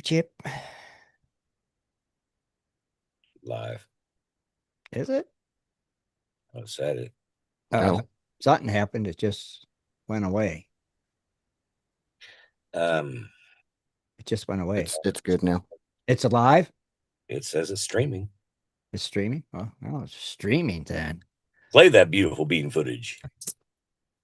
Mr. Chip? Live. Is it? I said it. Uh, No, Something happened. It just went away. Um, It just went away. it's good now. It's alive? it says it's streaming. It's streaming? Oh, no, it's streaming then. Play that beautiful bean footage.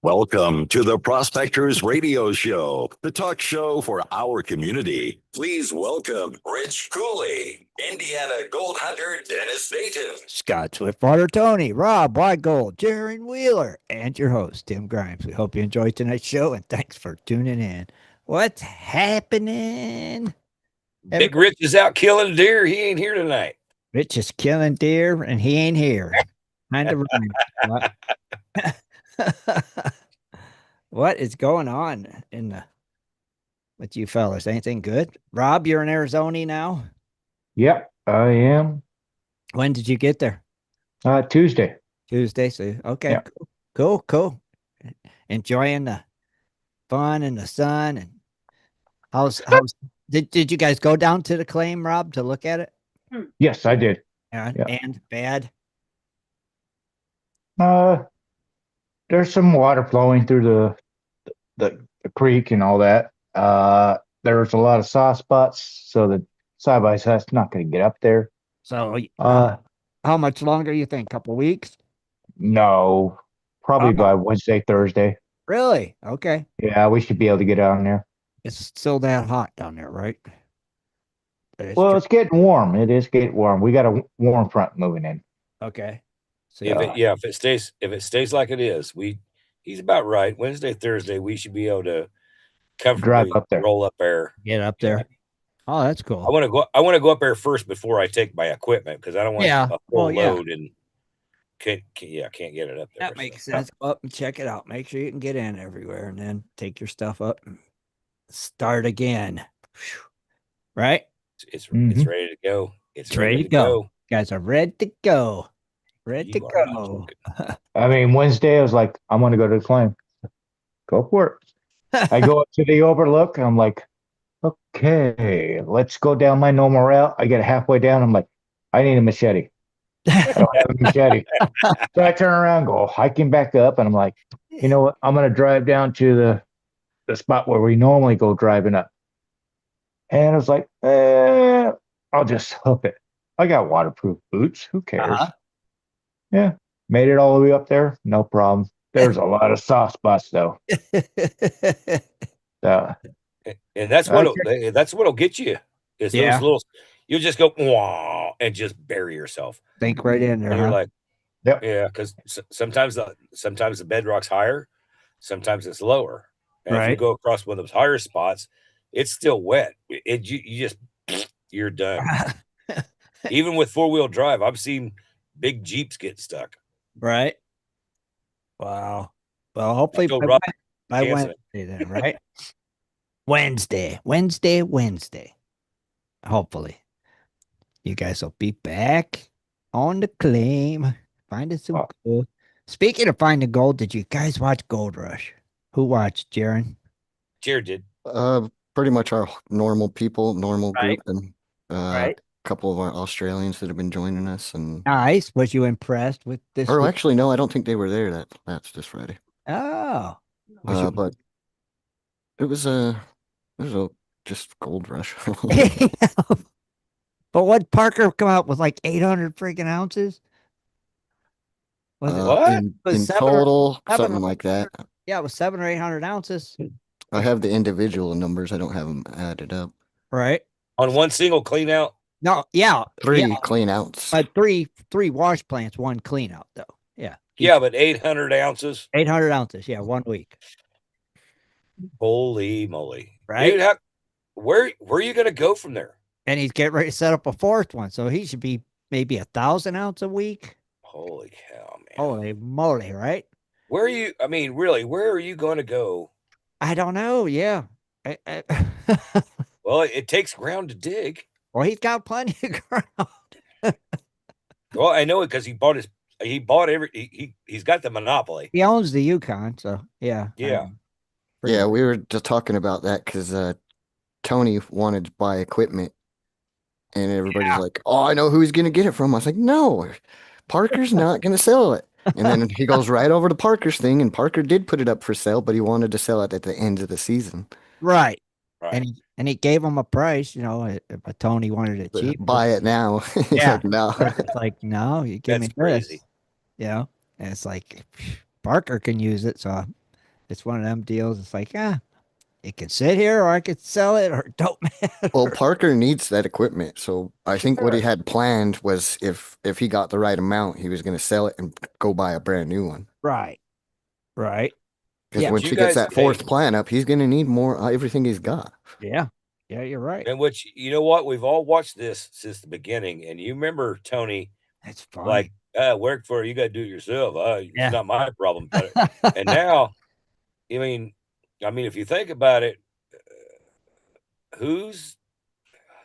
Welcome to the Prospectors Radio Show, the talk show for our community. Please welcome Rich Cooley, Indiana Gold Hunter Dennis Dayton, Scott Swiftwater, Tony, Rob, Gold, Jaron Wheeler, and your host, Tim Grimes. We hope you enjoyed tonight's show, and thanks for tuning in. What's happening? Big Rich is out killing deer. He ain't here tonight. Rich is killing deer, and he ain't here. Kind of rhymes. What is going on with you fellas? Anything good? Rob, you're in Arizona now? Yep, I am. When did you get there? Tuesday. Tuesday. So okay, Yeah. cool. Enjoying the fun and the sun. And how's did you guys go down to the claim, Rob, to look at it? Yes, I did. Yeah. Yeah. And bad. There's some water flowing through the creek and all that. There's a lot of soft spots, so the side by side's not going to get up there. So how much longer you think? Couple weeks? No, probably by Wednesday, Thursday. Really? Okay. Yeah, we should be able to get down there. It's still that hot down there, right? Well, it's getting warm. It is getting warm. We got a warm front moving in. Okay. So If it stays like it is, he's about right. Wednesday, Thursday, we should be able to comfortably Drive up there. roll up there. get up there. Oh, that's cool. I want to go up there first before I take my equipment because I don't want a full load and can't get it up there. That makes sense. Go up and check it out. Make sure you can get in everywhere, and then take your stuff up and start again. Whew. Right? It's ready to go. It's ready to go. Guys are ready to go. Ready to You are not go. joking. I mean, Wednesday I was like, I'm going to go to the claim. Go for it. I go up to the overlook. I'm like, okay, let's go down my normal route. I get halfway down. I'm like, I need a machete. I don't have a machete. So I turn around, go hiking back up, and I'm like, you know what? I'm going to drive down to the spot where we normally go driving up. And I was like, I'll just hoof it. I got waterproof boots. Who cares? Uh-huh. Yeah, made it all the way up there. No problem. There's a lot of soft spots, though. And that's what'll get you. Is those little, you'll just go wah, and just bury yourself. Think right in there. And you're like, Yep. yeah, because sometimes the bedrock's higher, sometimes it's lower. And if you Right. go across one of those higher spots, it's still wet. You're done. Even with 4-wheel drive, I've seen big Jeeps get stuck. Right. Wow. Well, hopefully Go by Rob Wednesday then, right? Wednesday. Hopefully. You guys will be back on the claim. Finding some gold. Speaking of finding gold, did you guys watch Gold Rush? Who watched, Jaron? Jared did. Pretty much our normal people, normal Right. group, and Right. a couple of our Australians that have been joining us. And Nice. Was you impressed with this? or actually, no, I don't think they were there. That's this Friday. Oh. But it was a just Gold Rush. But what Parker come out with like 800 freaking ounces? Was it What? in was total, seven something like that. Yeah, it was 700 or 800 ounces. I have the individual numbers. I don't have them added up. Right. On one single clean out. No, yeah. Three clean outs. Three wash plants, one clean out though. Yeah. Yeah, but 800 ounces. 800 ounces. Yeah, 1 week. Holy moly. Right. Dude, where are you going to go from there? And he's getting ready to set up a fourth one. So he should be maybe 1,000 ounce a week. Holy cow, man. Holy moly, right? Where are you going to go? I don't know. Yeah. Well, it takes ground to dig. Well, he's got plenty of ground. Well, I know it because he's got the monopoly. He owns the Yukon, so yeah. Yeah. Yeah, we were just talking about that because Tony wanted to buy equipment, and everybody's like, "Oh, I know who he's gonna get it from." I was like, "No, Parker's not gonna sell it." And then he goes right over to Parker's thing, and Parker did put it up for sale, but he wanted to sell it at the end of the season. Right. Right. And he gave him a price, you know, if Tony wanted it cheaper. Buy it now. He's Yeah. like, "No." Parker's like, no, you give me That's crazy. this, you know. And it's like Parker can use it, so it's one of them deals. It's like, it can sit here, or I could sell it, or it don't Well, matter. Parker needs that equipment, so I think what he Sure. had planned was if he got the right amount, he was going to sell it and go buy a brand new one. Right. Right. Because Yeah. once You he gets guys, that fourth plan up, he's going to need more everything he's got. Yeah. Yeah, you're right. and which you know what? We've all watched this since the beginning, and you remember Tony, It's funny. like, work for it, you got to do it yourself. It's Yeah. not my problem. But and now, I mean, if you think about it, who's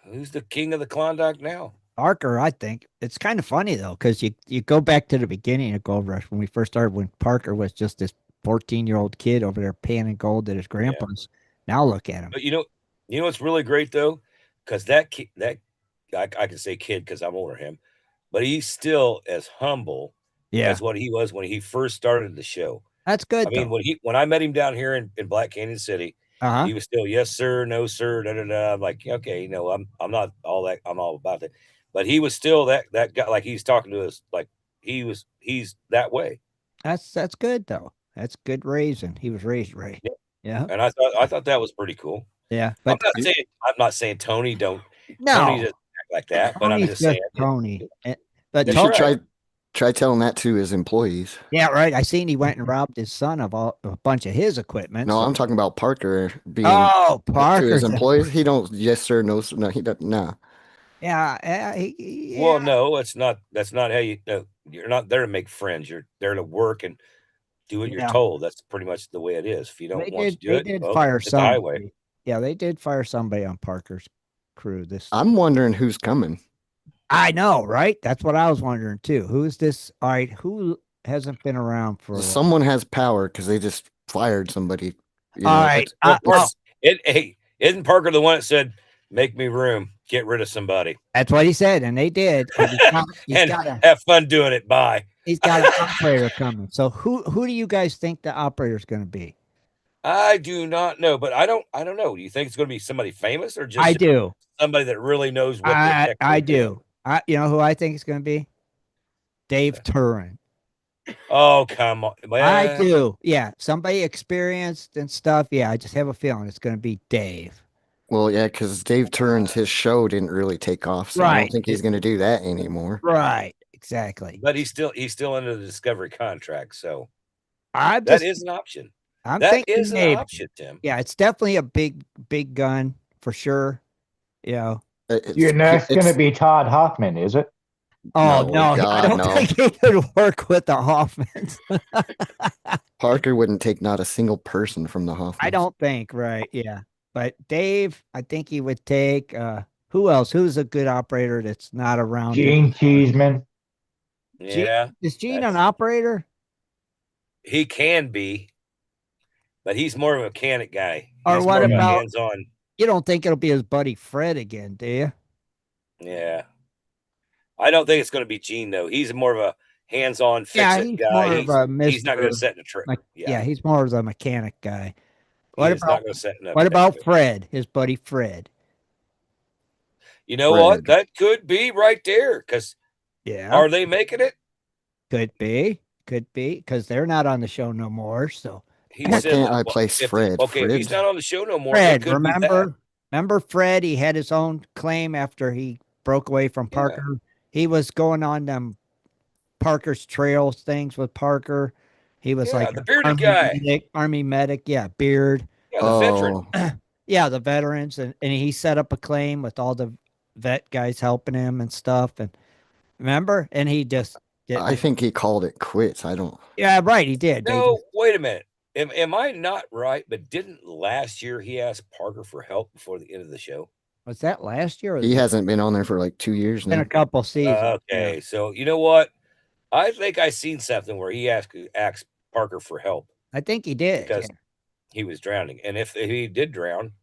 who's the king of the Klondike now? Parker, I think it's kind of funny though, because you go back to the beginning of Gold Rush when we first started, when Parker was just this 14-year-old kid over there panning gold at his Yeah, grandpa's. Now look at him. but you know what's really great though, because that I can say kid because I'm older than him, but he's still as humble Yeah, as what he was when he first started the show. that's I good mean, though. when I met him down here in Black Canyon City, Uh-huh. he was still yes sir, no sir, da da da. I'm like, okay, I'm not all that. I'm all about that. But he was still that guy. Like he's talking to us, like he's that way. That's good though. That's good raising. He was raised right. Yeah. Yeah. And I thought that was pretty cool. Yeah. I'm But not saying Tony Tony no, doesn't act like that, but I'm Tony's just just saying Tony. But You that's should Tony, right. try telling that to his employees. yeah, right. I seen he went and robbed his son of a bunch of his equipment. No, So, I'm talking about Parker being oh, to his Parker. employees. He don't yes sir, no sir. No, he doesn't. Nah. Yeah, Well, yeah, no, it's not. That's not how you. No, you're not there to make friends. You're there to work and do what you're yeah. told. That's pretty much the way it is. If you don't want to do They it, did well, fire hit the highway. somebody. Yeah, they did fire somebody on Parker's crew. This I'm wondering who's coming. I know, right? That's what I was wondering too. Who's this? All right, who hasn't been around for a while? Someone has power because they just fired somebody. You All know, right, that's Well, oh, hey, isn't Parker the one that said, "Make me room, get rid of somebody, that's what he said, and they did. And and have fun doing it"? Bye. he's got an operator coming. So who do you guys think the operator's going to be? I do not know, but I don't know. Do you think it's going to be somebody famous or I just do. somebody that really knows what the heck I they're doing? do. You know who I think it's going to be? Dave Turin. Oh, come on. I Well, do. Yeah, somebody experienced and stuff. Yeah, I just have a feeling it's going to be Dave. well, yeah, because Dave Turns his show didn't really take off, so I don't Right. think he's going to do that anymore. Right. Exactly. but he's still under the Discovery contract, so I'm that just is an option. I'm That thinking is an maybe. option, Tim. Yeah, it's definitely a big gun for sure. You know. You're not going to be Todd Hoffman, is it? Oh No, no, I God, don't no. think he could work with the Hoffmans. Parker wouldn't take not a single person from the I Hoffmans. don't think, right? Yeah. But Dave, I think he would take who else? Who's a good operator that's not around Gene anymore? Cheeseman. Yeah, Is Gene an that's operator? he can be, but he's more of a mechanic guy. Or He's what more of a about hands-on. you don't think it'll be his buddy Fred again, do you? Yeah, I don't think it's going to be Gene though. He's more of a hands-on, fix Yeah, it he's guy. more of a He's not going to Mr. set in a trick. Yeah, Yeah, he's more of the mechanic guy. he What is not about going to set in a what trick. about Fred, his buddy Fred? You know what? Fred. That could be right there. Because Yeah, are they making it? could be, because they're not on the show no more. So He Why said, can't I well, place Fred? okay, if he's Fred's not on the show no more, it Fred, could be that. remember Fred? He had his own claim after he broke away from Yeah, Parker. He was going on them Parker's Trails things with Parker. He was yeah, like the an bearded guy. army medic. Yeah, beard. Yeah, the veteran. Oh, Yeah, the veterans, and he set up a claim with all the vet guys helping him and stuff. And remember, and he just I didn't. think he called it quits. I don't. Yeah, right, he did. They No, just wait a minute. Am I not right? But didn't last year he asked Parker for help before the end of the show? was that last year or He hasn't been on there for like 2 years been a now. couple seasons. Yeah, Okay, so you know what? I think I seen something where he asked Parker for help I think he did. because he was drowning, and if he did drown,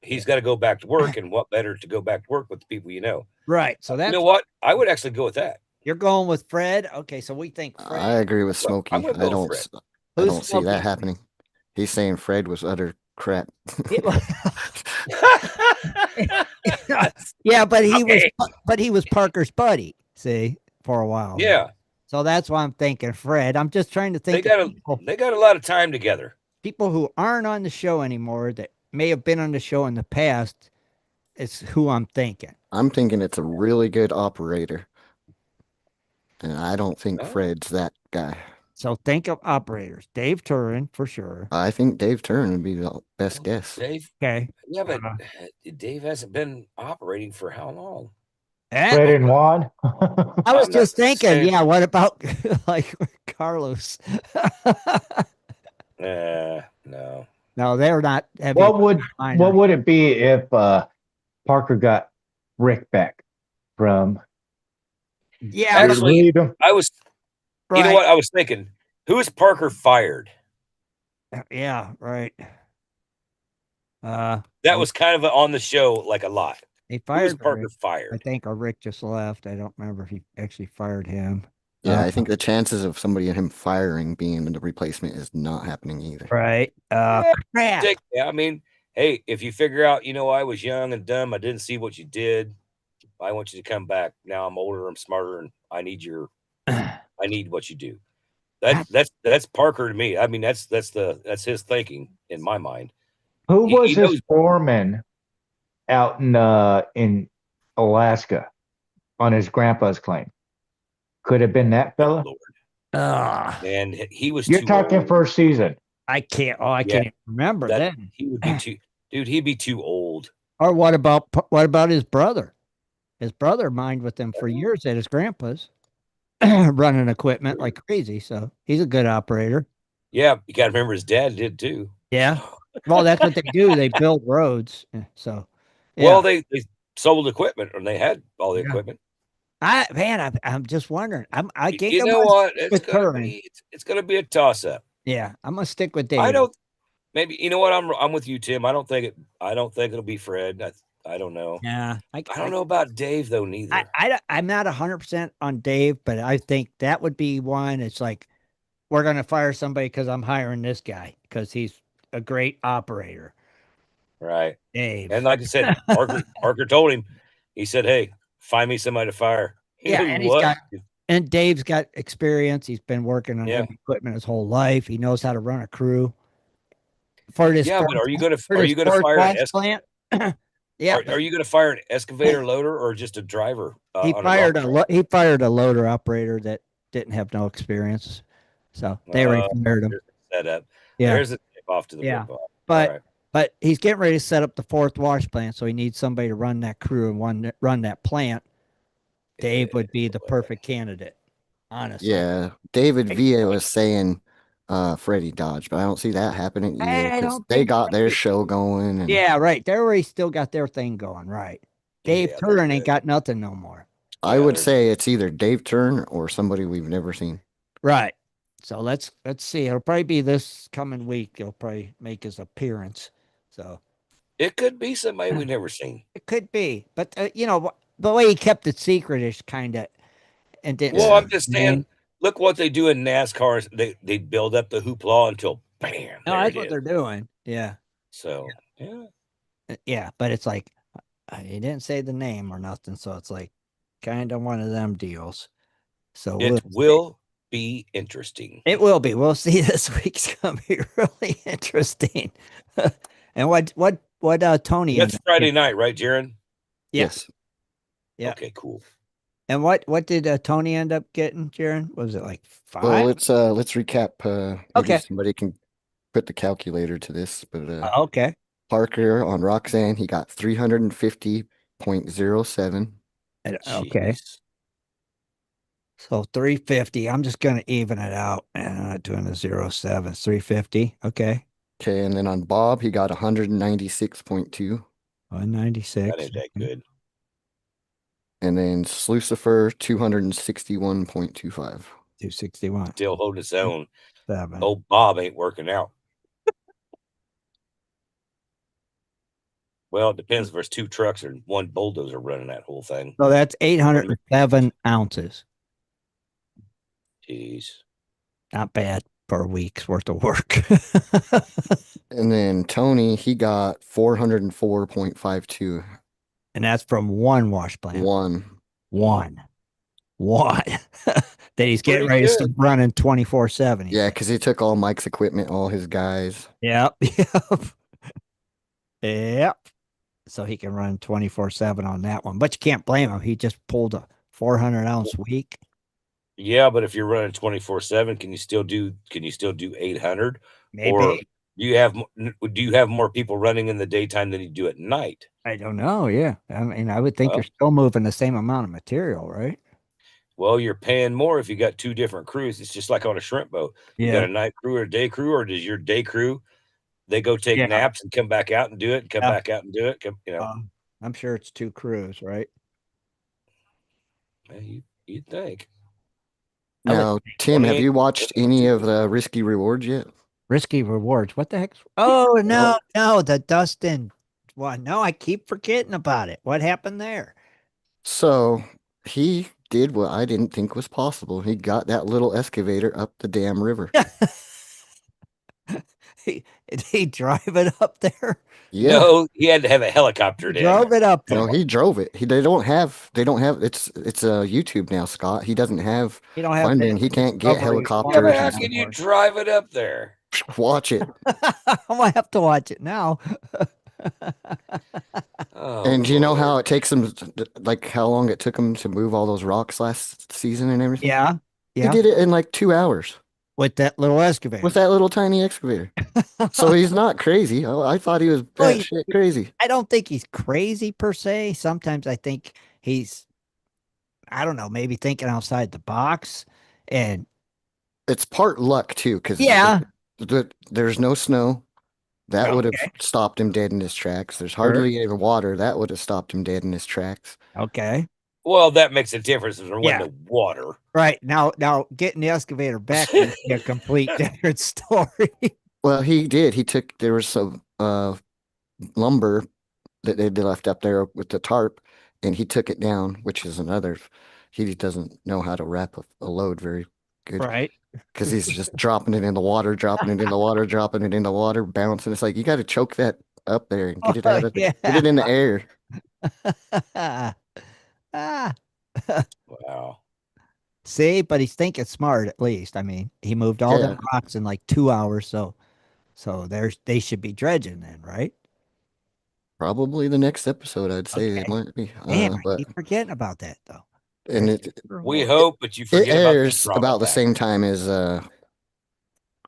he's got to go back to work, and what better to go back to work with the people you know? Right. So that's You know what? I would actually go with that. you're going with Fred. Okay, so we think I Fred. agree with I'm Smokey. gonna go with Fred. I Who's don't see that Smokey? happening. He's saying Fred was utter crap. Yeah, but Okay. he was Parker's buddy, see, for a while. Yeah, So that's why I'm thinking Fred. I'm just trying to they think of got a lot of time together. people who aren't on the show anymore that may have been on the show in the past. It's who I'm thinking. I'm thinking it's a really good operator. And I don't think Oh, Fred's that guy. So think of operators. Dave Turin for sure. I think Dave Turn would be the best guess. Dave. Okay. Yeah, but Uh, Dave hasn't been operating for how long? Fred and Juan. I was I'm not just thinking, saying- yeah, what about like Carlos? No. No, they're not heavy. what would minor. it be if Parker got Rick back from Yeah, Actually, Read 'em? I was. You know right. what? I was thinking, who is Parker fired? Yeah, right. That was kind of on the show, like a lot. He Who was fired Parker Rick. I fired? think or Rick just left. I don't remember if he actually fired him. Yeah, I think the chances of somebody in him firing being the replacement is not happening either. Right. Crap. Yeah, I mean, hey, if you figure out, I was young and dumb, I didn't see what you did. I want you to come back. Now I'm older, I'm smarter, and I need what you do. That's Parker to me. I mean, that's his thinking in my mind. Who was He his knows. foreman out in Alaska on his grandpa's claim? Could have been that fella. Lord. And he was You're too talking old. first season. I can't. Oh, I Yeah, can't even remember then. He would be too, dude. He'd be too old. Or what about his brother? His brother mined with him for years at his grandpa's, running equipment like crazy. So he's a good operator. Yeah, you got to remember his dad did too. Yeah. Well, that's what they do. They build roads. So, yeah. Well, they sold equipment, and they had all the equipment. I'm just wondering. I can't. You know what? It's gonna be a toss up. Yeah, I'm gonna stick with Dave. I don't. Maybe you know what? I'm with you, Tim. I don't think it'll be Fred. I don't know. Yeah, I don't know about Dave though. Neither. I'm not 100% on Dave, but I think that would be one. It's like we're gonna fire somebody because I'm hiring this guy because he's a great operator. Right. Dave. And like I said, Parker told him. He said, "Hey, find me somebody to fire." Yeah, and Dave's got experience. He's been working on heavy equipment his whole life. He knows how to run a crew. For this, but are you gonna fire an plant? Yeah. Are you gonna fire an excavator loader or just a driver? He fired a loader operator that didn't have no experience, so they already fired him. Set up. Yeah, there's a tip off to the but he's getting ready to set up the fourth wash plant, so he needs somebody to run that crew and run that plant. Dave would be the perfect candidate, honestly. Yeah, David Villa was saying Freddie Dodge, but I don't see that happening either because they got their show going. And yeah, right. They already still got their thing going, right? Dave Turin ain't got nothing no more. I would say it's either Dave Turn or somebody we've never seen. Right. So let's see. It'll probably be this coming week. He'll probably make his appearance. So it could be somebody we've never seen. It could be, but the way he kept it secret is kind of and didn't. Well, I'm just saying. Look what they do in NASCAR. They build up the hoopla until bam. No, that's what they're doing. Yeah. So yeah, but it's like he didn't say the name or nothing, so it's like kind of one of them deals. So it will be interesting. It will be. We'll see. This week's gonna be really interesting. And what Tony? That's Friday night, right, Jaron? Yes. Yeah. Okay, cool. And what did Tony end up getting, Jaron? Was it like 5? Well, let's recap. Maybe somebody can put the calculator to this, but okay. Parker on Roxanne, he got 350.07. Okay. So 350. I'm just gonna even it out, and I'm not doing the 07. 350. Okay. Okay, and then on Bob, he got 196.2. 196. That ain't that good. And then Slucifer, 261.25. 261. Still holding his own. 7. Oh, Bob ain't working out. Well, it depends if there's 2 trucks or 1 bulldozer running that whole thing. So that's 807 ounces. Jeez. Not bad for a week's worth of work. And then Tony, he got 404.52. And that's from one wash plant. One. One. That he's getting Pretty ready to good. start running 24/7. Yeah, because he took all Mike's equipment, all his guys. Yep. Yep. Yep. So he can run 24/7 on that one. But you can't blame him. He just pulled a 400-ounce week. Yeah, but if you're running 24/7, can you still do 800? Maybe. Or do you have more people running in the daytime than you do at night? I don't know. Yeah. I mean, I would think Well, you're still moving the same amount of material, right? well, you're paying more if you got 2 different crews. It's just like on a shrimp boat. You got Yeah. a night crew or a day crew, or does your day crew they go take Yeah. naps and come back out and do it, and come Yeah. back out and do it? I'm sure it's 2 crews, right? You'd think. I would Now, Tim, have 28 you watched any of the Risky Rewards yet? Risky Rewards. What the heck? Oh, no, the Dustin one. No, I keep forgetting about it. What happened there? So he did what I didn't think was possible. He got that little excavator up the damn river. Did he drive it up there? Yeah. No, he had to have a helicopter He down. drove it up No, there. he drove it. They don't have it's a YouTube now, Scott. He doesn't have You don't have funding. the He can't get Discovery Yeah, helicopters but Farm how and stuff. can you anymore. drive it up there? Watch it. I might have to watch it now. Oh, And you know how Lord. it takes them, like how long it took him to move all those rocks last season and everything? Yeah, He yeah. did it in like 2 hours With that little with excavator. that little tiny excavator. So he's not crazy. Oh, I thought he was Well, batshit crazy. I don't think he's crazy per se. Sometimes I think he's, I don't know, maybe thinking outside the box. And It's part luck too, because yeah, there's no snow. That would have okay, stopped him dead in his tracks. There's sure, hardly any water. That would have stopped him dead in his tracks. okay. Well, that makes a difference if there Yeah. wasn't no water. Right. Now getting the excavator back would be a complete different story. Well, he did. There was some lumber that they left up there with the tarp, and he took it down, which is another. He doesn't know how to wrap a load very good Right. because he's just dropping it in the water, dropping it in the water, dropping it in the water, bouncing. It's like you got to choke that up there and get it out of Yeah. get it in the air. Ah. Wow. See, but he's thinking smart at least. I mean, he moved all them Yeah. rocks in like 2 hours, so they should be dredging then, right? Probably the next episode, I'd say it Okay. might be. Damn, I But keep forgetting about that though. and We Reward. hope, but you it forget about the airs drama about the factor. same time as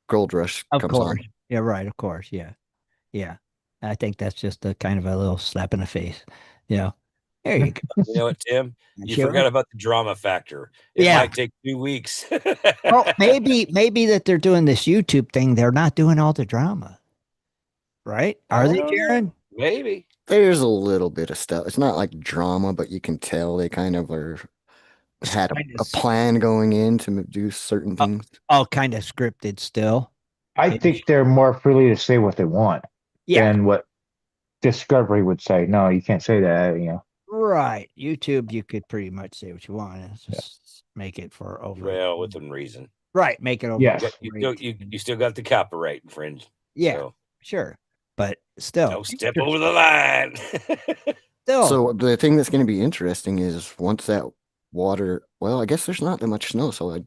Gold Rush Of comes course. on. Yeah, right, of course. Yeah. Yeah. I think that's just a kind of a little slap in the face. You know. There you go. You know what, Tim? You Sure. forgot about the drama factor. It Yeah. might take 2 weeks. Well, maybe that they're doing this YouTube thing. They're not doing all the drama, right? Are I they, don't know. Jaron? Maybe. There's a little bit of stuff. It's not like drama, but you can tell they kind of had Kind a of, plan going in to do certain things. all kind of scripted still. I think they're more freely to say what they want Yeah. than what Discovery would say. No, you can't say that. Right. YouTube, you could pretty much say what you want. It's just make it for over. Well, within reason. Right. Make it over. Yes. You still got the copyright infringed. Yeah, So sure. But still. don't step over the line. Still. So the thing that's going to be interesting is once that water, well, I guess there's not that much snow, so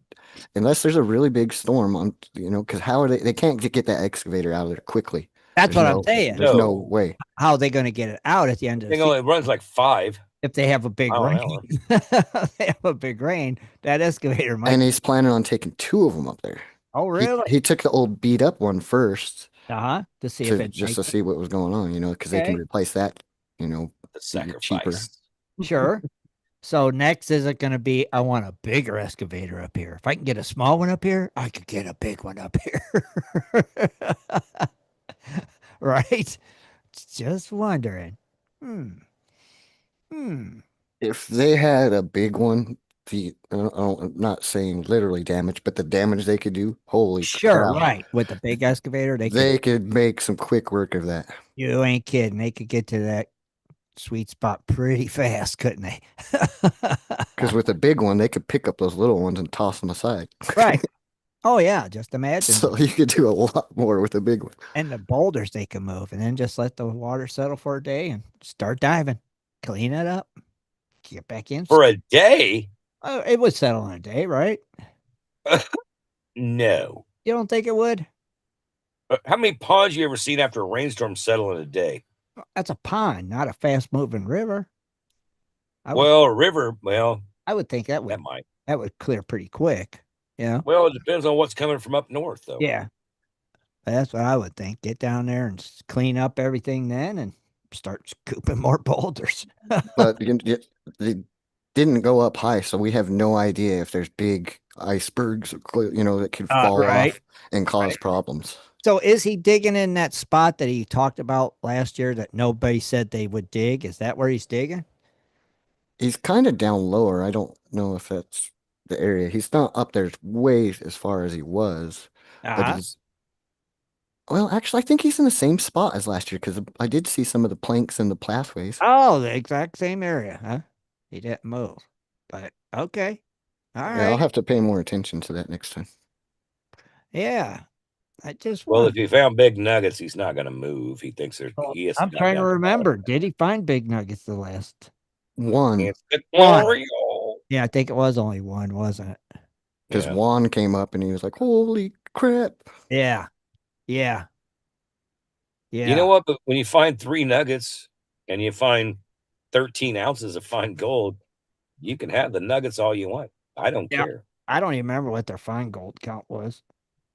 unless there's a really big storm on, because how are they can't get that excavator out of there quickly. That's There's what no- I'm saying. There's no No. way. How are they going to get it out at the end of the Thing season? only runs like 5. If they have a big mile an rain, hour. they have a big rain, that excavator might. And he's planning on taking 2 of them up there. Oh, He, really? he took the old beat up one first To see if it just to makes see what was going on, because they can Okay. replace that, The cheaper. sacrifice. Sure. So next is it going to be? I want a bigger excavator up here. If I can get a small one up here, I could get a big one up here. Right? Just wondering. Hmm. If they had a big one, I'm not saying literally damage, but the damage they could do, holy Sure, cow. right. With the big excavator, They could make some quick work of that. you ain't kidding. They could get to that sweet spot pretty fast, couldn't they? Because with a big one, they could pick up those little ones and toss them aside. Right. Oh yeah, just imagine. So you could do a lot more with a big one. And the boulders they can move, and then just let the water settle for a day and start diving, clean it up, get back in. For a day? Oh, it would settle in a day, right? No. You don't think it would? How many ponds you ever seen after a rainstorm settle in a day? That's a pond, not a fast moving river. Well, a river, well, I would think that might. would clear pretty quick. Yeah. Well, it depends on what's coming from up north, though. Yeah. That's what I would think. Get down there and clean up everything then and start scooping more boulders. But they didn't go up high, so we have no idea if there's big icebergs, that could fall right. off and cause problems. So is he digging in that spot that he talked about last year that nobody said they would dig? Is that where he's digging? He's kind of down lower. I don't know if that's the area. He's not up there way as far as he was, but he's. Well, actually, I think he's in the same spot as last year because I did see some of the planks and the pathways. Oh, the exact same area, huh? He didn't move. But okay. All Yeah, right. I'll have to pay more attention to that next time. Yeah. I just Well, want. if he found big nuggets, he's not going to move. He thinks he is. I'm trying to remember. Did he find big nuggets the last? One. Yeah, I think it was only one, wasn't it? Because Juan came up and he was like, "Holy crap!" Yeah. Yeah. Yeah. You know what? But when you find 3 nuggets and you find 13 ounces of fine gold, you can have the nuggets all you want. I don't care. I don't even remember what their fine gold count was.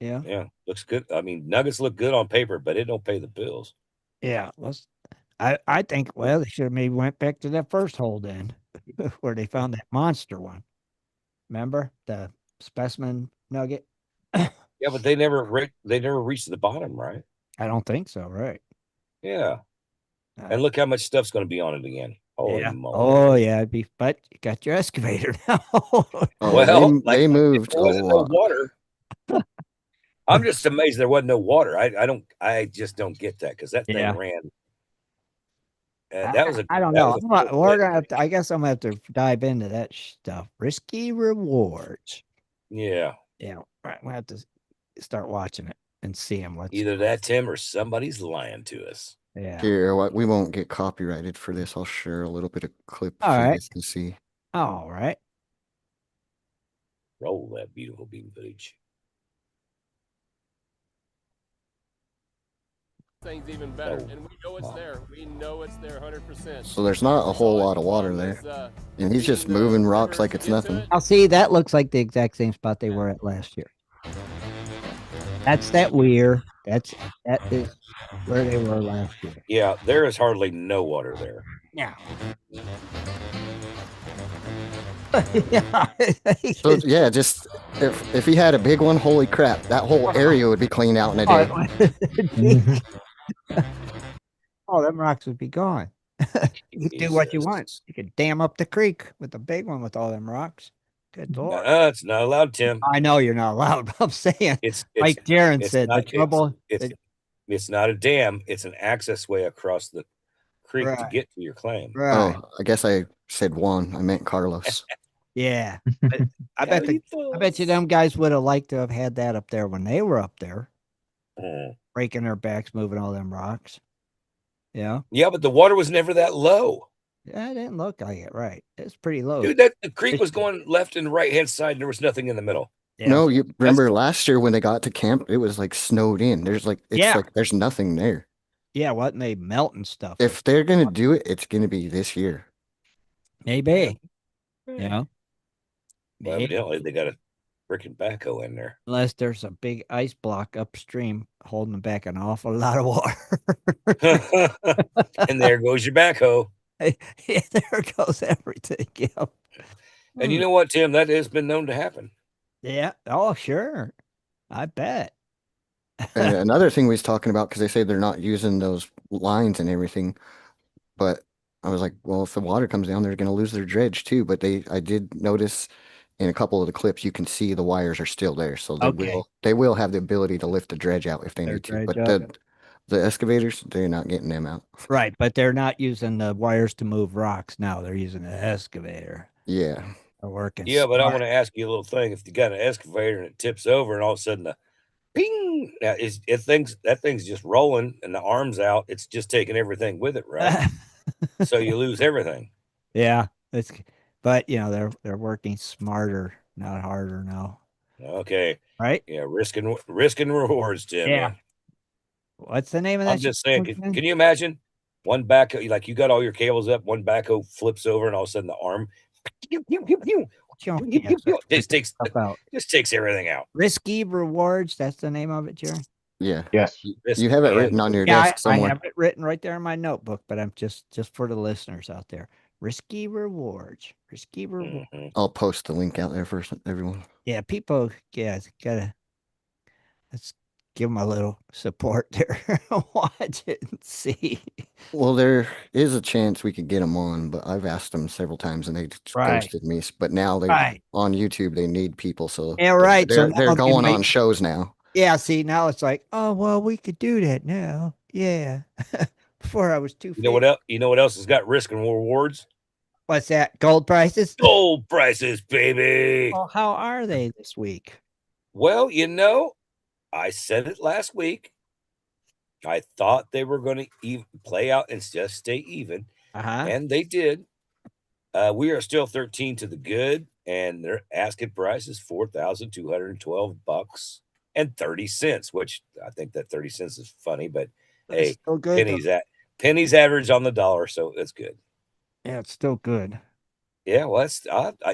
Yeah. Yeah. Looks good. I mean, nuggets look good on paper, but it don't pay the bills. Yeah. I think, well, they should have maybe went back to that first hole then where they found that monster one. Remember the specimen nugget? Yeah, but they never reached the bottom, right? I don't think so, right? Yeah. And look how much stuff's going to be on it again. Holy moly. Oh yeah, but you got your excavator now. Well, they moved there wasn't no water. I'm just amazed there wasn't no water. I just don't get that because that thing ran. That was I don't know. We're gonna have to, I guess I'm gonna have to dive into that stuff. Risky rewards. Yeah. Yeah. Right. We'll have to start watching it and see him. Either that, Tim, or somebody's lying to us. Yeah. Here, we won't get copyrighted for this. I'll share a little bit of clip All for you right. guys to see. All right. Roll that beautiful beam footage. Things even better, and we know it's there. We know it's there 100%. So there's not a whole lot of water there, and he's just moving rocks like it's nothing. I'll see. That looks like the exact same spot they were at last year. That's that weir. That is where they were last year. Yeah, there is hardly no water there. Yeah. So yeah, just if he had a big one, holy crap, that whole area would be cleaned out in a day. Oh, them rocks would be gone. You could do what you want. You could dam up the creek with the big one with all them rocks. Good Lord. It's not allowed, Tim. I know you're not allowed, but I'm saying, like Darren said, the trouble. It's not a dam. It's an access way across the creek to get to your claim. Right. Oh, I guess I said Juan. I meant Carlos. Yeah. But I bet you them guys would have liked to have had that up there when they were up there. Breaking their backs, moving all them rocks. Yeah. Yeah, but the water was never that low. Yeah, it didn't look like it, right? It's pretty low. Dude, the creek was going left and right hand side, and there was nothing in the middle. Yeah. No, you remember last year when they got to camp, it was like snowed in. There's like there's nothing there. Yeah, what they melt and stuff. If they're gonna do it, it's gonna be this year. Maybe. You know? Well, evidently they got a freaking backhoe in there. Unless there's a big ice block upstream holding back an awful lot of water. And there goes your backhoe. Yeah, there goes everything. Yeah. And you know what, Tim? That has been known to happen. Yeah. Oh, sure. I bet. And another thing we was talking about, because they say they're not using those lines and everything, but I was like, well, if the water comes down, they're going to lose their dredge too. But I did notice in a couple of the clips, you can see the wires are still there, so Okay. they will have the ability to lift the dredge out if they Their need to. dredge But up. the excavators, they're not getting them out. Right, but they're not using the wires to move rocks now. They're using the excavator. Yeah. They're working Yeah, but I smart. want to ask you a little thing. If you got an excavator and it tips over, and all of a sudden the ping, now is it things that thing's just rolling and the arms out, it's just taking everything with it, right? So you lose everything. Yeah, but they're working smarter, not harder now. Okay. Right? Yeah, risk and rewards, Tim. Yeah. Yeah. What's the name of that I'm shit just saying, again? can you imagine one backhoe, like you got all your cables up, one backhoe flips over, and all of a sudden the arm pew, pew, pew, pew, pew, pew, Yes, pew, let's check stuff out. just takes everything out. Risky rewards. That's the name of it, Jerry. Yeah. Yes. Risk You have it and written on your Yeah, desk I somewhere. have it written right there in my notebook, but I'm just for the listeners out there. Risky rewards. Risky rewards. Mhm. I'll post the link out there for everyone. Yeah, people. Yeah, let's give them a little support there. Watch it and see. Well, there is a chance we could get them on, but I've asked them several times and they just Right. ghosted me. But now they Right. on YouTube, they need people, so Yeah, right. So they're now going on shows now. Yeah, see, now it's like, oh well, we could do that now. Yeah. Before I was too You know what else? You know what else has got risk and rewards? What's that? Gold prices? Gold prices, baby. Well, how are they this week? Well, I said it last week. I thought they were going to play out and just stay even, Uh-huh. and they did. We are still 13 to the good, and their asking price is $4,212 and 30 cents, which I think that 30 cents is funny, but It's hey, still good. pennies average on the dollar, so that's good. Yeah, it's still good. Yeah, well, that's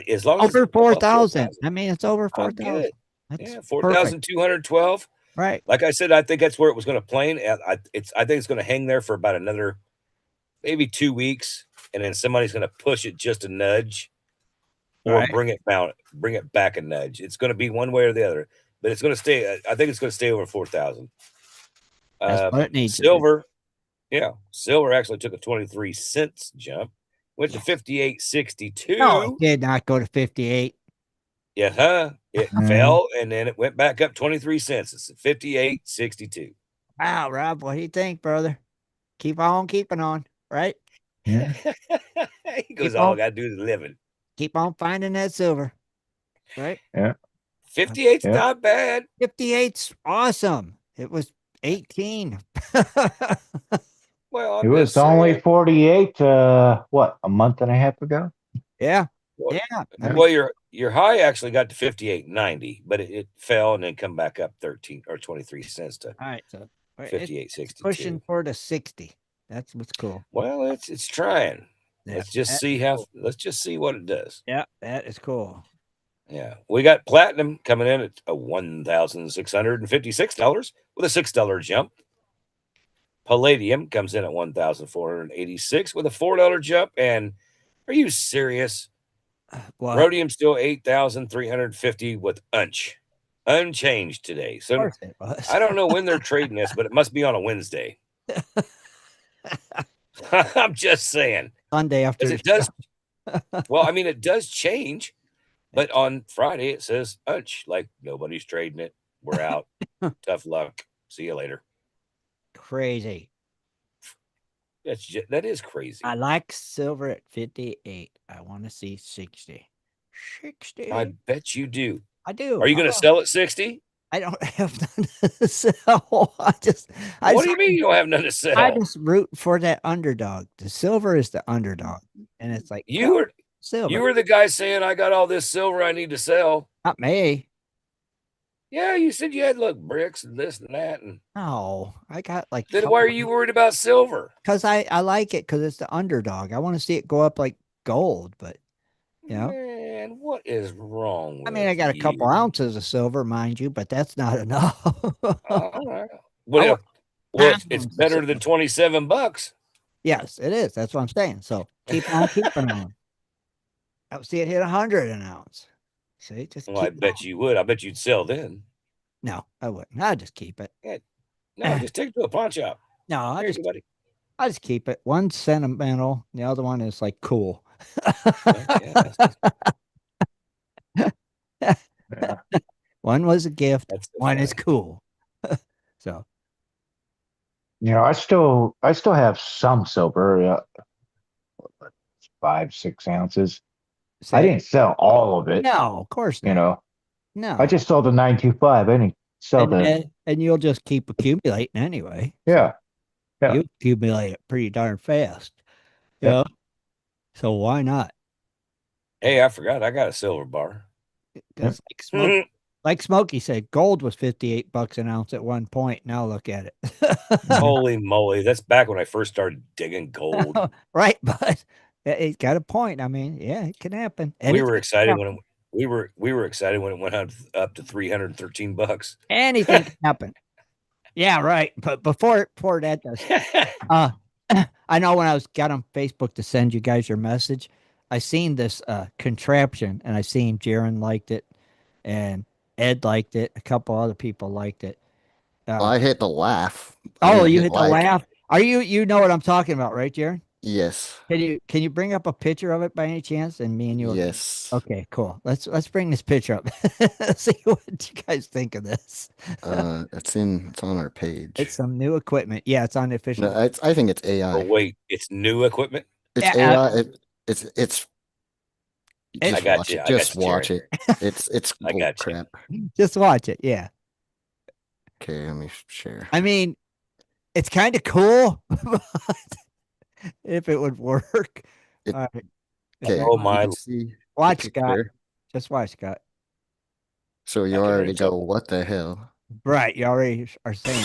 as long as Over it's above 4,000. I mean, it's over I'm 4,000. good. That's Yeah, perfect. 4,212. Right. Like I said, I think that's where it was going to play. I think it's going to hang there for about another maybe 2 weeks, and then somebody's going to push it just a nudge, or Right. bring it back a nudge. It's going to be one way or the other, but it's going to stay. I think it's going to stay over 4,000. That's what it needs to Silver, yeah, silver actually took a 23 cents jump, went to 58.62. No, it did not go to 58. Yeah, huh? It Mhm. fell and then it went back up 23 cents. It's 58.62. Wow, Rob, what do you think, brother? Keep on keeping on, right? Yeah. He goes, Keep all I on. got to do is living. Keep on finding that silver, right? Yeah. 58's Yeah. not bad. 58's awesome. It was 18. Well, It I'm was just only saying. 48, what, a month and a half ago? Yeah. Well, Yeah. I mean, well, your high actually got to 58.90, but it fell and then come back up 13 or 23 cents to all right. So it's 58.62. pushing for the 60. That's what's cool. Well, it's trying. Yeah, Let's just that's see cool. let's just see what it does. Yeah, that is cool. Yeah. We got platinum coming in at $1,656 with a $6 jump. Palladium comes in at $1,486 with a $4 jump. And are you serious? What? Rhodium still 8,350 with unchanged today. Of So course it was. I don't know when they're trading this, but it must be on a Wednesday. I'm just saying. Sunday after Because the it does. show. Well, I mean, it does change, but on Friday it says unch, like nobody's trading it. We're out. Tough luck. See you later. Crazy. That is crazy. I like silver at 58. I want to see 60. 60. I bet you do. I do. Are you going to sell at 60? I don't have none to sell. What do you mean you don't have none to I sell? just root for that underdog. The silver is the underdog. And it's like, You were silver. the guy saying, I got all this silver I need to sell. Not me. Yeah, you said you had bricks and this and that. And No, I got like. then why are you worried about silver? Because I like it because it's the underdog. I want to see it go up like gold, but Man, what is wrong with I mean, I got a couple you? ounces of silver, mind you, but that's not enough. All right. Well, it's better than $27. Yes, it is. That's what I'm saying. So keep on keeping on. I'll see it hit 100 an ounce. See, just Well, I keep bet you would. I bet you'd sell then. No, I wouldn't. I'll just keep it. No, just take it to a pawn shop. No, I'll Here just you go, buddy. I just keep it. One's sentimental, the other one is like cool. Yeah, Yeah. One was a gift, that's so one is funny. cool. So I still have some silver, 5, 6 ounces. I say didn't sell all of it, no, of course you not. know. I No. just sold the 925. I didn't sell And the, and you'll just keep accumulating anyway. So yeah, yeah, you accumulate it pretty darn fast. yep. Yeah. So why not? Hey, I forgot I got a silver bar. Because like Smokey said, gold was 58 bucks an ounce at one point. Now look at it. Mhm. Holy moly. That's back when I first started digging gold. Right, but it got a point. I mean, yeah, it can happen. And We it's were gonna excited when happen. we were excited when it went up to 313 bucks. Anything can happen. Yeah, right. But before that does, uh I know when I was got on Facebook to send you guys your message, I seen this contraption and I seen Jaron liked it and Ed liked it, a couple other people liked it. Well, Uh I hit the laugh. I oh, didn't you hit hit the like. laugh. Are you know what I'm talking about, right, Jaron? Yes. Can you bring up a picture of it by any chance? And me and you will Yes. okay, cool. Let's bring this picture up. See what you guys think of this. It's on our It's page. some new equipment. Yeah, it's on the No, official. I think it's Oh AI. wait, it's new equipment. It's Yeah, AI. It's it, I just got watch you. it. I got Just you, Jared. watch it. It's I oh got you. crap. just watch it. Yeah. Okay, let me share. I mean, it's kind of cool, but if it would work. It All right. okay. Oh So You my! can see the watch Scott. picture. Just watch Scott. So you I can already already tell. go, what the hell? Right. You already are saying.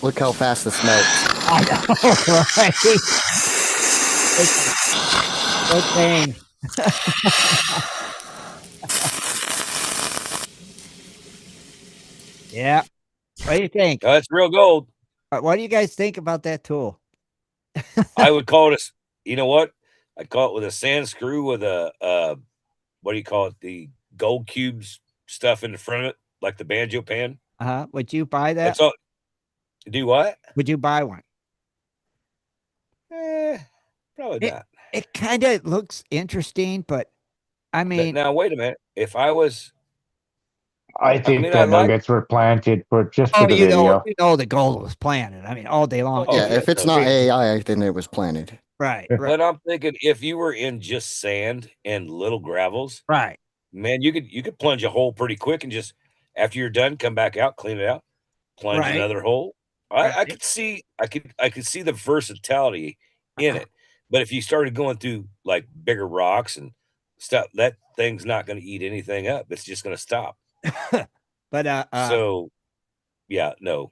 Look how fast this melts. I know, right? It's insane. Yeah. What do you think? No, that's real gold. What do you guys think about that tool? I would call it a. You know what? I'd call it with a sand screw with a what do you call it? The gold cubes stuff in the front of it, like the banjo pan. Would you buy that? That's all. Do what? Would you buy one? Eh, probably It not. it kind of looks interesting, but I mean, Now wait a minute. If I was, I I think mean, I the like. nuggets were planted for just for oh, the video. you know, the gold was planted. I mean, all day long. Oh Yeah, It's yeah, if it's no not doubt. AI, then it was planted. right, right, But I'm thinking if you were in just sand and little gravels, right, man, you could plunge a hole pretty quick and just after you're done, come back out, clean it out, plunge right, another hole. I right. could see I could see the versatility in it. But if you started going through like bigger rocks and stuff, that thing's not going to eat anything up. It's just going to stop. But So yeah, no,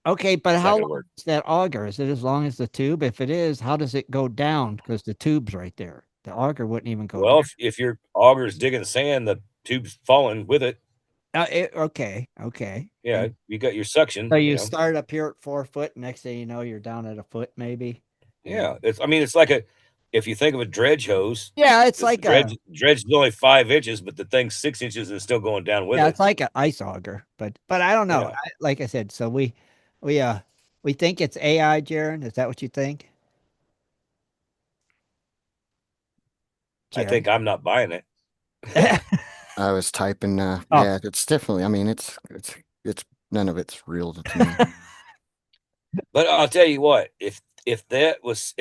okay, but it's not how going to long work. is that auger? Is it as long as the tube? If it is, how does it go down? Because the tube's right there. The auger wouldn't even go Well, down. if your auger's digging sand, the tube's falling with it. Okay, okay. Yeah, And you got your so suction, you you know. start up here at 4 foot. Next thing you know, you're down at a foot, maybe. And Yeah, it's I mean, it's like a if you think of a dredge hose, yeah, it's the like a dredge is only 5 inches, but the thing's 6 inches and still going down with yeah, it. it's like an ice auger. But I don't know. Yeah, Like I said, so we we think it's AI, Jaron. Is that what you think, I Jaron? think I'm not buying it. I was typing. Oh, Yeah, it's definitely. I mean, it's none of it's real to me. But I'll tell you what, if that was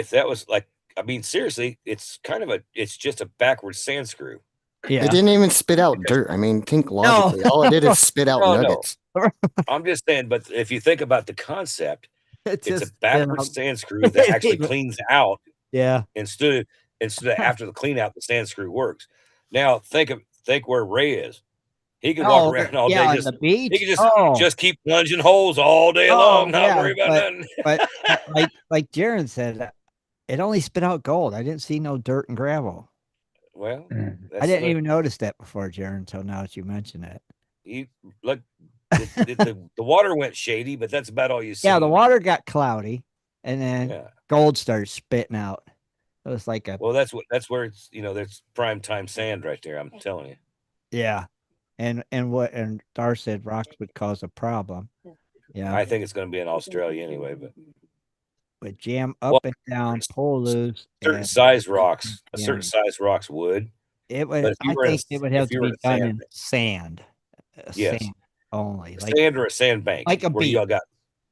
like I mean, seriously, it's kind of a it's just a backwards sand screw. It yeah. didn't even spit out Because dirt. I mean, think No. logically. All it did is spit out no, no. nuggets. I'm just saying, but if you think about the concept, It's it's a just been backwards sand screw that actually cleans out yeah. instead of after the clean out, the sand screw works. Now think where Ray is. He could walk Oh, around all yeah, day on the just he beach. could Oh, just keep plunging holes all day long, oh, not yeah. worry about nothing. But like Jaron said, it only spit out gold. I didn't see no dirt and gravel. Well, Mm. I that's didn't the even notice that before, Jaron, until now that you mention it. you look the water went shady, but that's about all you Yeah, the see. water got cloudy, and then Yeah. gold started spitting out. It was like a Well, that's where it's that's prime time sand right there. I'm telling you. yeah. And Dar said rocks would cause a problem. Yeah. I think it's going to be in Australia anyway, but Would jam well, up and down, pull loose, certain and size rocks, a certain damage. size rocks would. It But would. if you I were in a think it would have if to you were in be a done sand in sand, yes, sand only, a sand or a sandbank like a where beach. you all got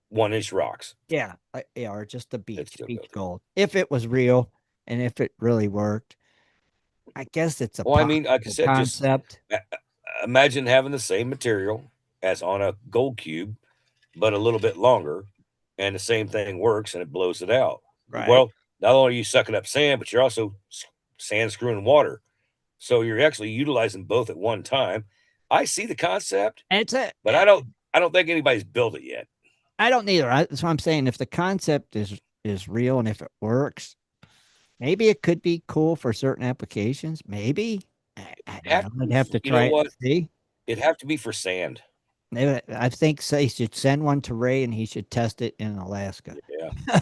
1 inch rocks, Yeah, yeah, or just a it'd beach, still go beach through. gold. If it was real and if it really worked, I guess it's a Well, I mean, like I possible said, just concept. imagine having the same material as on a gold cube, but a little bit longer, and the same thing works and it blows it out. Right. Well, not only are you sucking up sand, but you're also sand screwing water. So you're actually utilizing both at one time. I see the concept, And it's a. but I don't think anybody's built it yet. I don't either. That's what I'm saying. If the concept is real and if it works, maybe it could be cool for certain applications. Maybe. I don't Have know. I'd have to you know try it what? and see. It'd have to be for sand. I think they should send one to Ray and he should test it in Alaska. Yeah,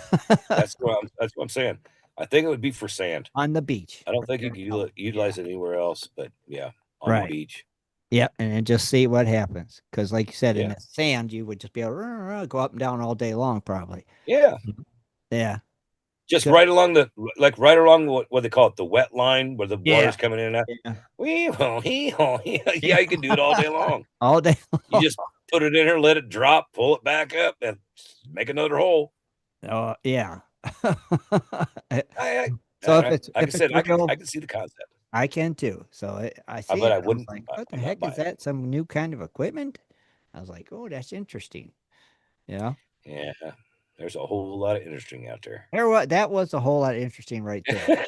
that's what I'm saying. I think it would be for sand. On the beach. I don't right think you there. could Oh, utilize it anywhere else, but yeah, on the right. beach. Yeah, and then just see what happens. Because, like you said, in Yeah, the sand, you would just be able to go up and down all day long, probably. yeah. Yeah. Just Good. right along right along what they call it, the wet line where the Yeah. water's coming in and out. Yeah. Yeah, you can do it all day long. All day You long. just put it in there, let it drop, pull it back up, and make another hole. Oh, yeah. I, So like I if it's said, I real, can see the concept. I can too. So I see But it. I I was wouldn't. like, what the I'm not heck is buying it. that? Some new kind of equipment? I was like, oh, that's interesting. Yeah. Yeah, there's a whole lot of interesting out there. That was a whole lot interesting right there.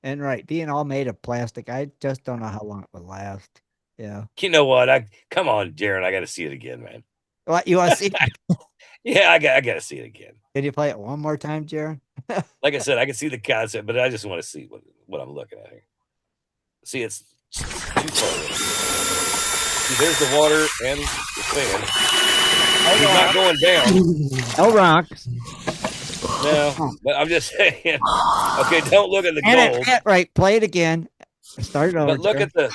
And right, being all made of plastic, I just don't know how long it would last. Yeah. You know what? Come on, Jaron. I got to see it again, man. What you want to see? Yeah, I got to see it again. Can you play it one more time, Jaron? Like I said, I can see the concept, but I just want to see what I'm looking at here. See, it's too far away. See, there's the water and the sand. He's not going down. No rocks. No, but I'm just saying. Okay, don't look at the And gold. right, play it again. Start it over. But look Jaron. at the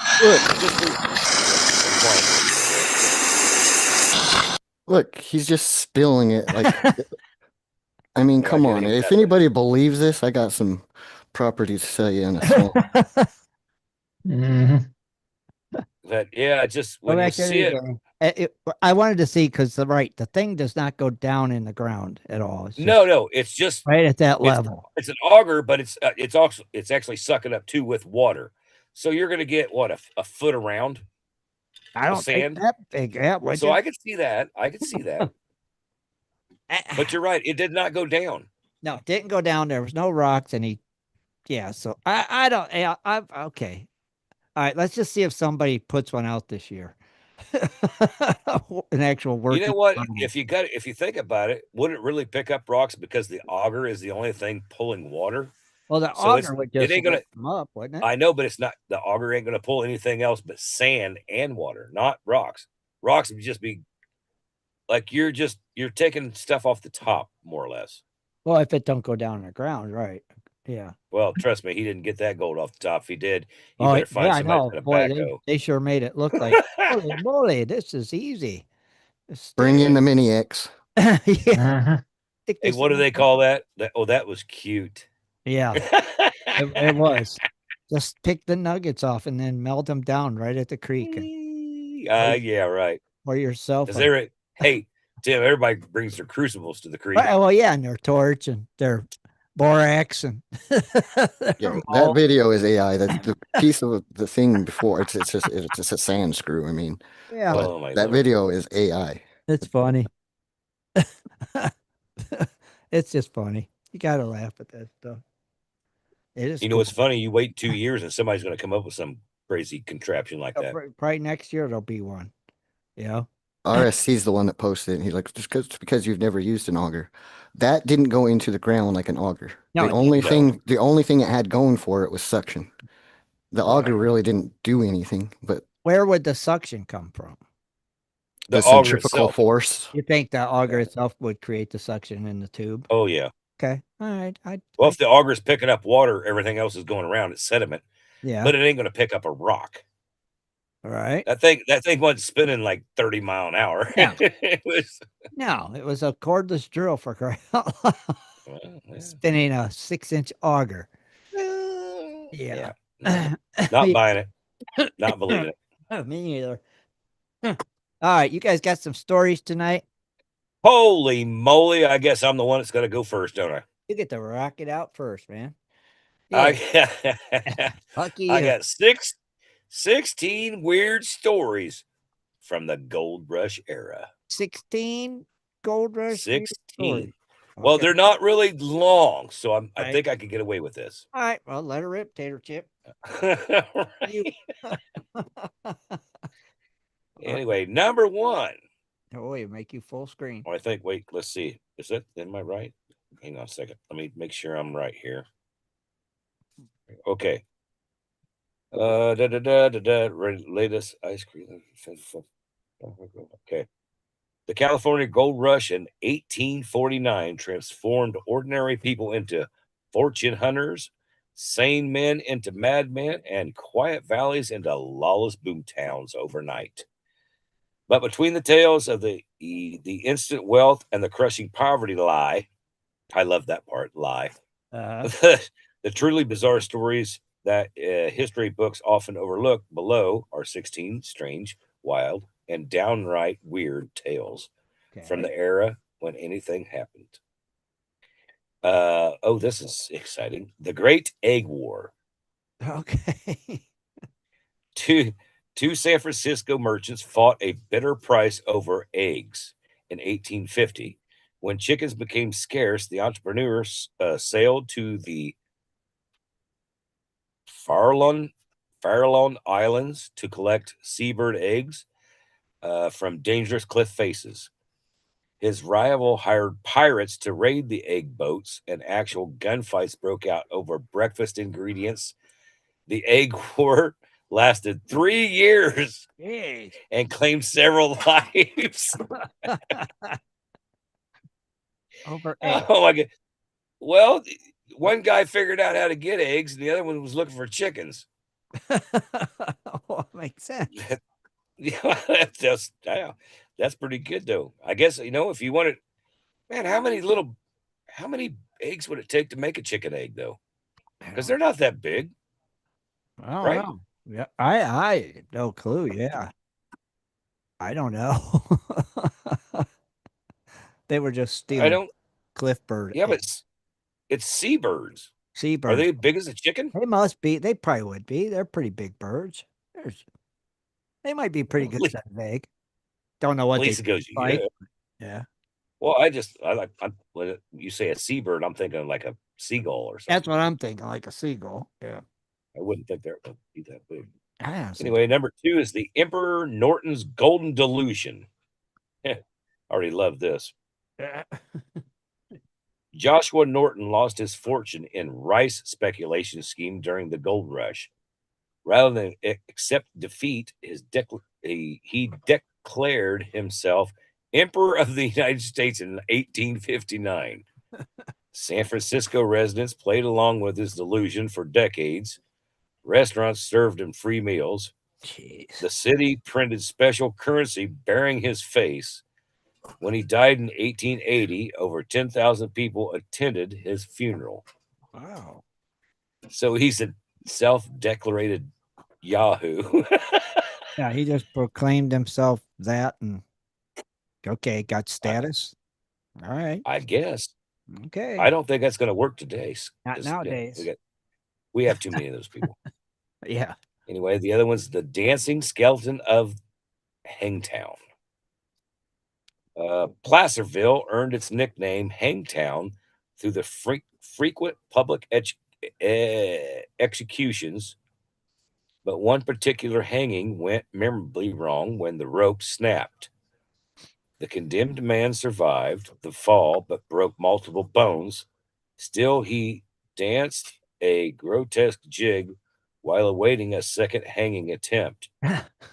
Look, he's just spilling it. Like, I mean, come on. If anybody believes this, I got some property to sell you in a swamp. Mhm. But yeah, just Go when you back there see it, again. I wanted to see because the thing does not go down in the ground at all. It's just no, it's just right at that level. it's an auger, but it's actually sucking up too with water. So you're gonna get what a foot around I don't think sand. that big. Yeah, would So you? I could see that. But you're right, it did not go down. No, it didn't go down. There was no rocks, and yeah. So I don't. Yeah, I'm okay. All right, let's just see if somebody puts one out this year. An actual You working. know what? one. If you think about it, would it really pick up rocks because the auger is the only thing pulling water? Well, the So auger would just it ain't gonna. lift them up, wouldn't it? I know, but it's not the auger ain't gonna pull anything else but sand and water, not rocks. Rocks would just be like you're taking stuff off the top, more or less. Well, if it don't go down in the ground, right? Yeah. Well, trust me, he didn't get that gold off the top. If he did, you Oh, better find yeah, I somebody know. that's Boy, got a backhoe. they sure made it look like holy moly, this is easy. Bring in the Mini X. Yeah. Mhm. Hey, what do they call that? That was cute. Yeah, it was. Just pick the nuggets off and then melt them down right at the creek and Yeah, right. pour yourself. Hey, Tim, everybody brings their crucibles to the creek. Well, yeah, and their torch and their borax and Yo, that video is AI. That's the piece of the thing before. It's just a sand screw. I mean, yeah, but Oh, my that Lord. video is AI. it's funny. It's just funny. You gotta laugh at that stuff. It is. You know what's funny? You wait 2 years and somebody's going to come up with some crazy contraption like that. Probably next year there'll be one. Yeah. RSC's the one that posted it. And he's like, just because you've never used an auger, that didn't go into the ground like an auger. No, the only thing it had going for it was suction. The auger really didn't do anything. But where would the suction come from? The auger centrifugal itself. force. You think the auger itself would create the suction in the tube? Oh yeah. Okay. All right. Well, if the auger's picking up water, everything else is going around. It's sediment, yeah. but it ain't going to pick up a rock. All right. That thing wasn't spinning like 30 mile an hour. No. It was No, it was a cordless drill for crying out well, loud. yeah. Spinning a 6-inch auger. Yeah. Yeah. Not buying it. Not believing it. Me neither. All right. You guys got some stories tonight? Holy moly! I guess I'm the one that's got to go first, don't I? You get to rock it out first, man. Yeah. Lucky I you. got 16 weird stories from the gold rush era. 16 gold rush weird 16. stories. Well, Okay. they're not really long, so I Right. think I could get away with this. All right. Well, let her rip, tater chip. You. Anyway, number one. Oh, you make you full screen. Oh, I think, wait, let's see. Is that, am I right? Hang on a second. Let me make sure I'm right here. Okay. Latest ice cream. Okay. The California Gold Rush in 1849 transformed ordinary people into fortune hunters, sane men into madmen, and quiet valleys into lawless boom towns overnight. But between the tales of the instant wealth and the crushing poverty lie, I love that part, lie, the truly bizarre stories that history books often overlook below are 16 strange, wild, and downright weird tales from the era when anything happened. Oh, this is exciting. The Great Egg War. Okay. Two San Francisco merchants fought a bitter price over eggs in 1850. When chickens became scarce, the entrepreneurs sailed to the Farallon Islands to collect seabird eggs from dangerous cliff faces. His rival hired pirates to raid the egg boats, and actual gunfights broke out over breakfast ingredients. The egg war lasted 3 years Jeez. and claimed several lives. Over egg. Oh my God. Well, one guy figured out how to get eggs, and the other one was looking for chickens. Oh, makes sense. Yeah, that's pretty good though. I guess, if you wanted, man, how many eggs would it take to make a chicken egg though? Because they're not that big. I don't right? know. Yeah, I no clue. Yeah, I don't know. They were just I stealing don't. cliff bird Yeah, but eggs. it's seabirds. Are Seabirds. they big as a chicken? They must be. They probably would be. They're pretty big birds. They might be pretty good size egg. Don't know At what they least it goes. like. Yeah. Yeah, Well, I like when you say a seabird, I'm thinking like a seagull or something. that's what I'm thinking, like a seagull. Yeah. I wouldn't think they're would be that big. I honestly Anyway, number 2 is the Emperor Norton's Golden Delusion. Already love this. don't. Joshua Norton lost his fortune in rice speculation scheme during the gold rush. Rather than accept defeat, he declared himself Emperor of the United States in 1859. San Francisco residents played along with his delusion for decades. Restaurants served him free meals. Jeez. The city printed special currency bearing his face. When he died in 1880, over 10,000 people attended his funeral. Wow. So he's a self-declared Yahoo. Yeah, he just proclaimed himself that, and okay, got status. All right. I guess. Okay. I don't think that's going to work today. Not 'cause, nowadays. we have too many of those people. Yeah. Anyway, the other one's the dancing skeleton of Hangtown. Placerville earned its nickname Hangtown through the frequent public executions, but one particular hanging went memorably wrong when the rope snapped. The condemned man survived the fall but broke multiple bones. Still, he danced a grotesque jig while awaiting a second hanging attempt,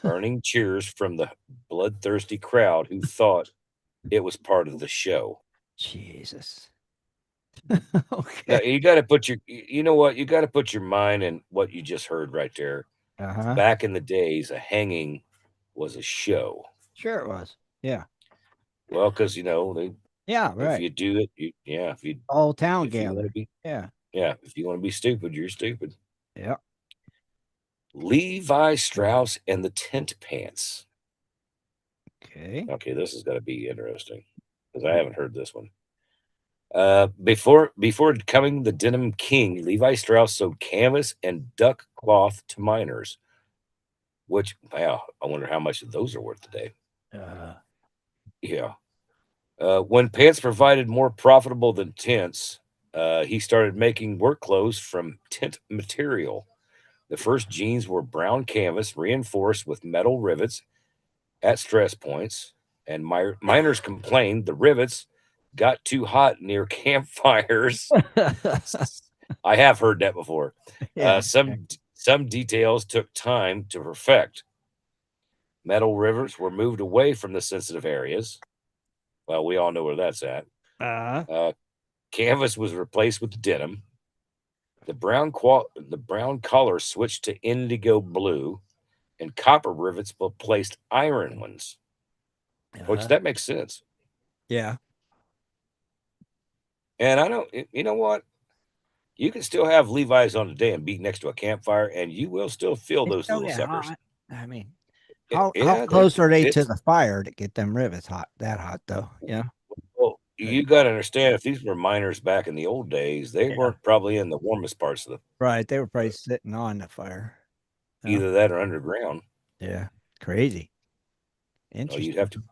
earning cheers from the bloodthirsty crowd who thought it was part of the show. Jesus. Now Okay. you got to put you know what? You got to put your mind in what you just heard right there. Uh-huh. Back in the days, a hanging was a show. Sure it was. Yeah. Well, because they Yeah, if right. you do it, All town if you want to gathered. be Yeah. if you want to be stupid, you're stupid. Yeah. Levi Strauss and the Tent Pants. Okay. Okay, this is going to be interesting because I haven't heard this one. Before becoming the denim king, Levi Strauss sold canvas and duck cloth to miners. Which, wow, I wonder how much those are worth today. Yeah. When pants provided more profitable than tents, he started making work clothes from tent material. The first jeans were brown canvas reinforced with metal rivets at stress points, and miners complained the rivets got too hot near campfires. I have heard that before. Yeah. Some details took time to perfect. Metal rivets were moved away from the sensitive areas. Well, we all know where that's at. Uh-huh. Canvas was replaced with denim. The brown color switched to indigo blue, and copper rivets replaced iron ones. Which that makes sense. Yeah. And I don't, you know what? You can still have Levi's on today and be next to a campfire, and you will still feel It's those still little get suckers. hot. I mean, how Yeah, close are they to it's the fire to get them rivets hot? That hot though. Yeah. well, you got to understand if these were miners back in the old days, they Yeah. weren't probably in the warmest parts of the Right. They were probably sitting on the fire. Yeah. either that or underground. Yeah. Crazy. Oh, Interesting. you'd have to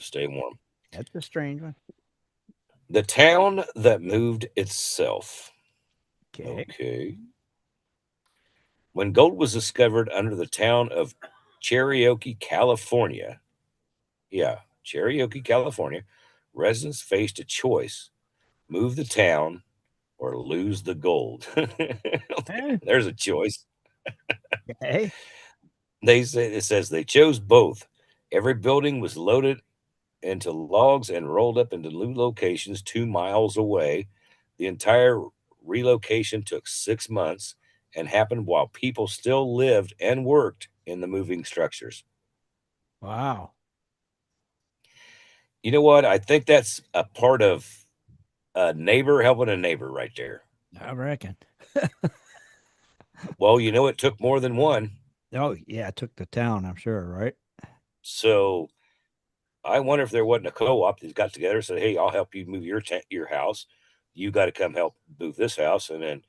stay warm. That's a strange one. The town that moved itself. Okay. Okay. When gold was discovered under the town of Cherokee, California, Cherokee, California, residents faced a choice: move the town or lose the gold. Eh, There's a choice. okay. It says they chose both. Every building was loaded into logs and rolled up into new locations 2 miles away. The entire relocation took 6 months and happened while people still lived and worked in the moving structures. Wow. You know what? I think that's a part of a neighbor helping a neighbor right there. I reckon. Well, it took more than one. Oh, yeah, it took the town, I'm sure, right? So I wonder if there wasn't a co-op that got together and said, "Hey, I'll help you move your house. You got to come help move this house." And then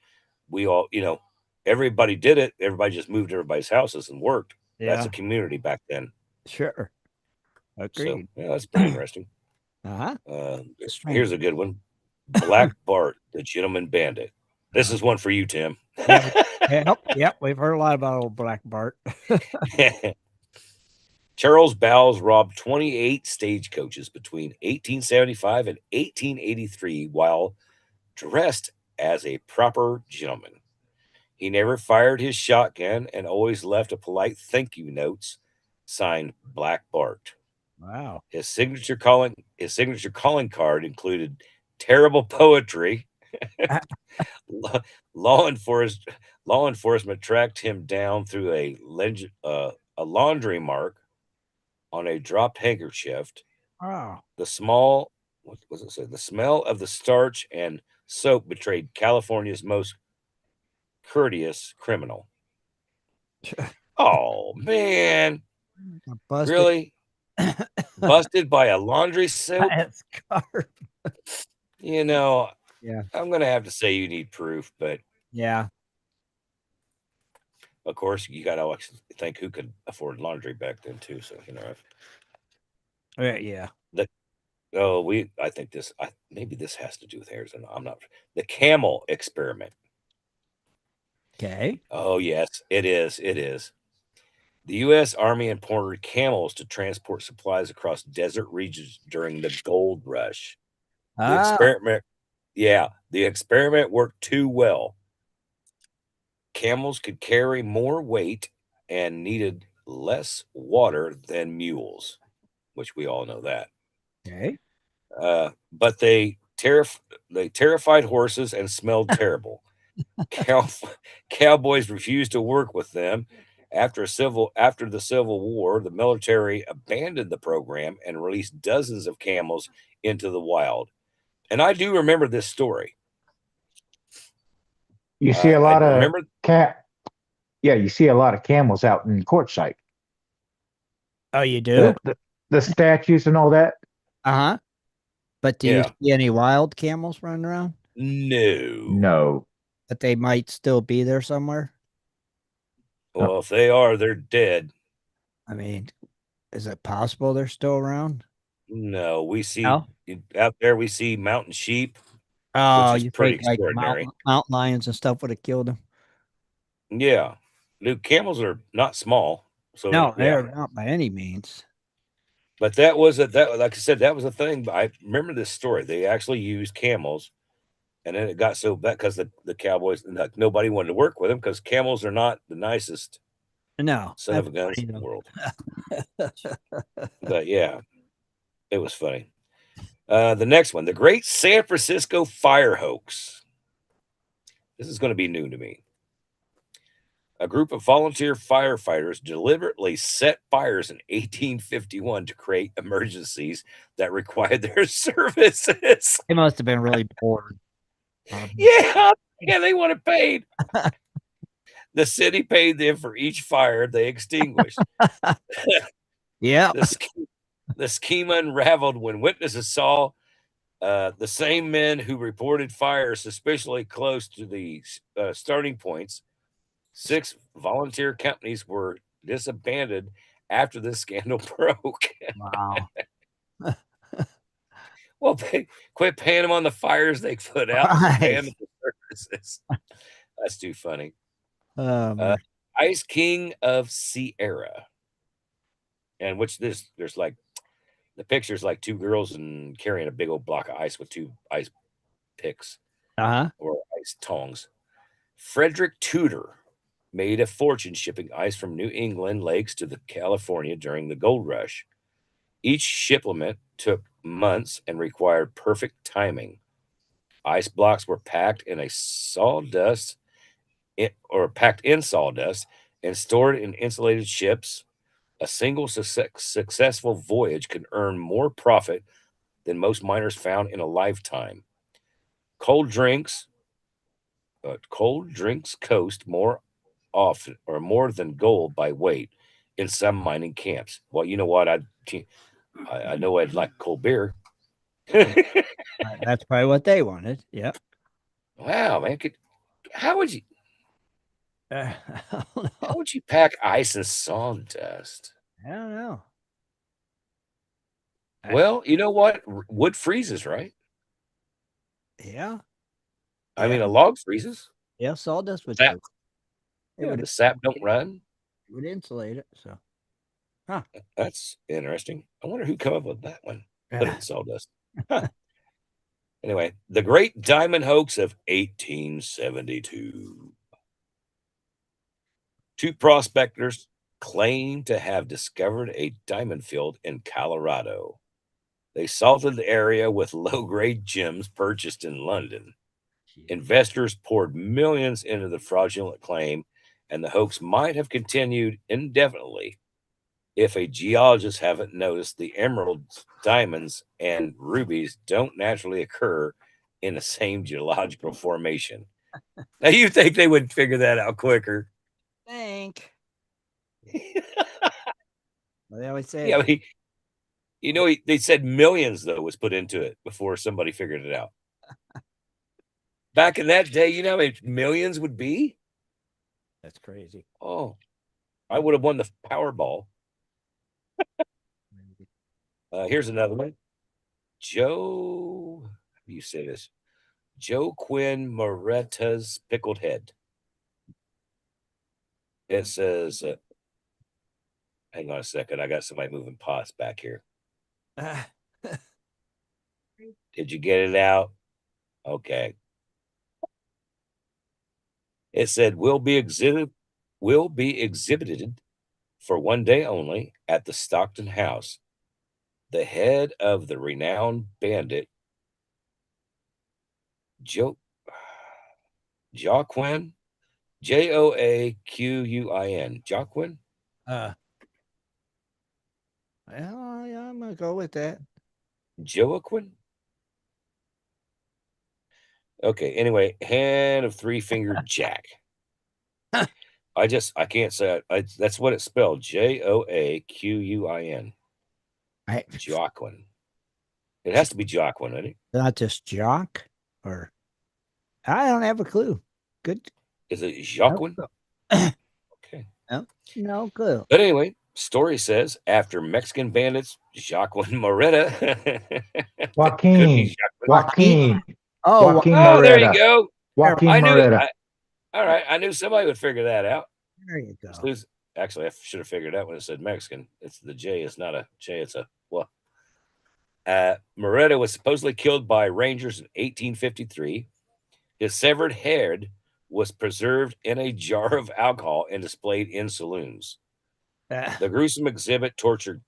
we all, everybody did it. Everybody just moved everybody's houses and worked. That's Yeah, a community back then. sure. So Agreed. yeah, that's pretty interesting. Uh-huh. Here's a good one: Black Bart, the Gentleman Bandit. This is one for you, Tim. Yep, we've heard a lot about old Black Bart. Charles Bowles robbed 28 stagecoaches between 1875 and 1883 while dressed as a proper gentleman. He never fired his shotgun and always left a polite thank you notes signed Black Bart. Wow. His signature calling card included terrible poetry. law, law enforcement tracked him down through a laundry mark on a dropped handkerchief. Wow. What was it say? The smell of the starch and soap betrayed California's most courteous criminal. Oh man, Busted. really? Busted by a laundry soap? Scarf. Yeah. I'm gonna have to say you need proof, but Yeah. of course you gotta think who could afford laundry back then too. So Yeah. I think maybe this has to do with Arizona. I'm not. The camel experiment. Okay. Oh yes, it is. It is. The U.S. Army imported camels to transport supplies across desert regions during the gold rush. The Ah. experiment, the experiment worked too well. camels could carry more weight and needed less water than mules, which we all know that. Okay. But they terrified horses and smelled terrible. Cow- Cowboys refused to work with them. After the Civil War, the military abandoned the program and released dozens of camels into the wild. And I do remember this story. You see a I lot of remember, you see a lot of camels out in Quartzsite. Oh, you do? The statues and all that. Uh-huh. But do you yeah, see any wild camels running around? no. No. That they might still be there somewhere? Well, if they are, they're dead. I mean, is it possible they're still around? No, we see No. out there, we see mountain sheep, which Oh, is you pretty think like extraordinary. mountain lions and stuff would have killed them? Yeah. Dude, camels are not small. So, No, yeah. they're not by any means. But like I said, that was a thing. But I remember this story. They actually used camels, and then it got so bad because the Cowboys, like, nobody wanted to work with them because camels are not the nicest No, son of that's a guns funny in the though. world. But yeah, it was funny. The next one, the Great San Francisco Fire Hoax. This is going to be new to me. A group of volunteer firefighters deliberately set fires in 1851 to create emergencies that required their services. They must have been really bored. Yeah, they wanted paid. The city paid them for each fire they extinguished. Yeah. The scheme unraveled when witnesses saw the same men who reported fires suspiciously close to the starting points. 6 volunteer companies were disbanded after this scandal broke. Wow. Well, quit paying them on the fires they put out and just pay them Right. for services. That's too funny. My Ice King of Sierra, and which there's like the picture's like 2 girls and carrying a big old block of ice with 2 ice picks uh-huh. or ice tongs. Frederick Tudor made a fortune shipping ice from New England lakes to the California during the gold rush. Each shipment took months and required perfect timing. Ice blocks were packed in sawdust and stored in insulated ships. A single successful voyage could earn more profit than most miners found in a lifetime. Cold drinks, cold drinks cost more often or more than gold by weight in some mining camps. Well, you know what? I know I'd like cold beer. That's probably what they wanted. Yep. Wow, man! How would you I don't how know. would you pack ice and sawdust? I don't know. Well, you know what? Wood freezes, right? Yeah. I Yeah. mean, a log freezes. Yeah. Sawdust would Sap, freeze. It yeah, would the sap don't run. it would insulate it. So, huh. That's interesting. I wonder who came up with that one. Put it Yeah. in sawdust. Huh. Anyway, the Great Diamond Hoax of 1872. 2 prospectors claim to have discovered a diamond field in Colorado. They salted the area with low-grade gems purchased in London. Investors poured millions into the fraudulent claim, and the hoax might have continued indefinitely if a geologist haven't noticed the emeralds, diamonds, and rubies don't naturally occur in the same geological formation. Now, you think they would figure that out quicker? Think. Well, they always say Yeah, it. they said millions, though, was put into it before somebody figured it out. Back in that day, you know how many millions would be? That's crazy. Oh, I would have won the Powerball. Here's another one. Joe, how do you say this? Joe Quinn Moretta's pickled head. It says, hang on a second. I got somebody moving pots back here. Did you get it out? Okay. It said will be exhibited for one day only at the Stockton House. The head of the renowned bandit Jo Joaquin Joaquin Joaquin Uh, well, yeah, I'm gonna go with that. Joaquin. Okay. Anyway, hand of three-fingered Jack. I can't say it. That's what it's spelled. Joaquin. I, Joaquin. It has to be Joaquin, isn't it? not just jock, or I don't have a clue. Good. Is it No, Joaquin? clue. Okay. No clue. But anyway, story says after Mexican bandits Joaquin Moreta could be Joaquin. Joaquin. Joaquin. Oh, Joaquin Oh, there you Moreta. go. Joaquin I knew. Moreta. All right, I knew somebody would figure that out. there you go. Actually, I should have figured out when it said Mexican. It's the J. It's not a J. It's a well. Moreta was supposedly killed by Rangers in 1853. His severed head was preserved in a jar of alcohol and displayed in saloons. The gruesome exhibit toured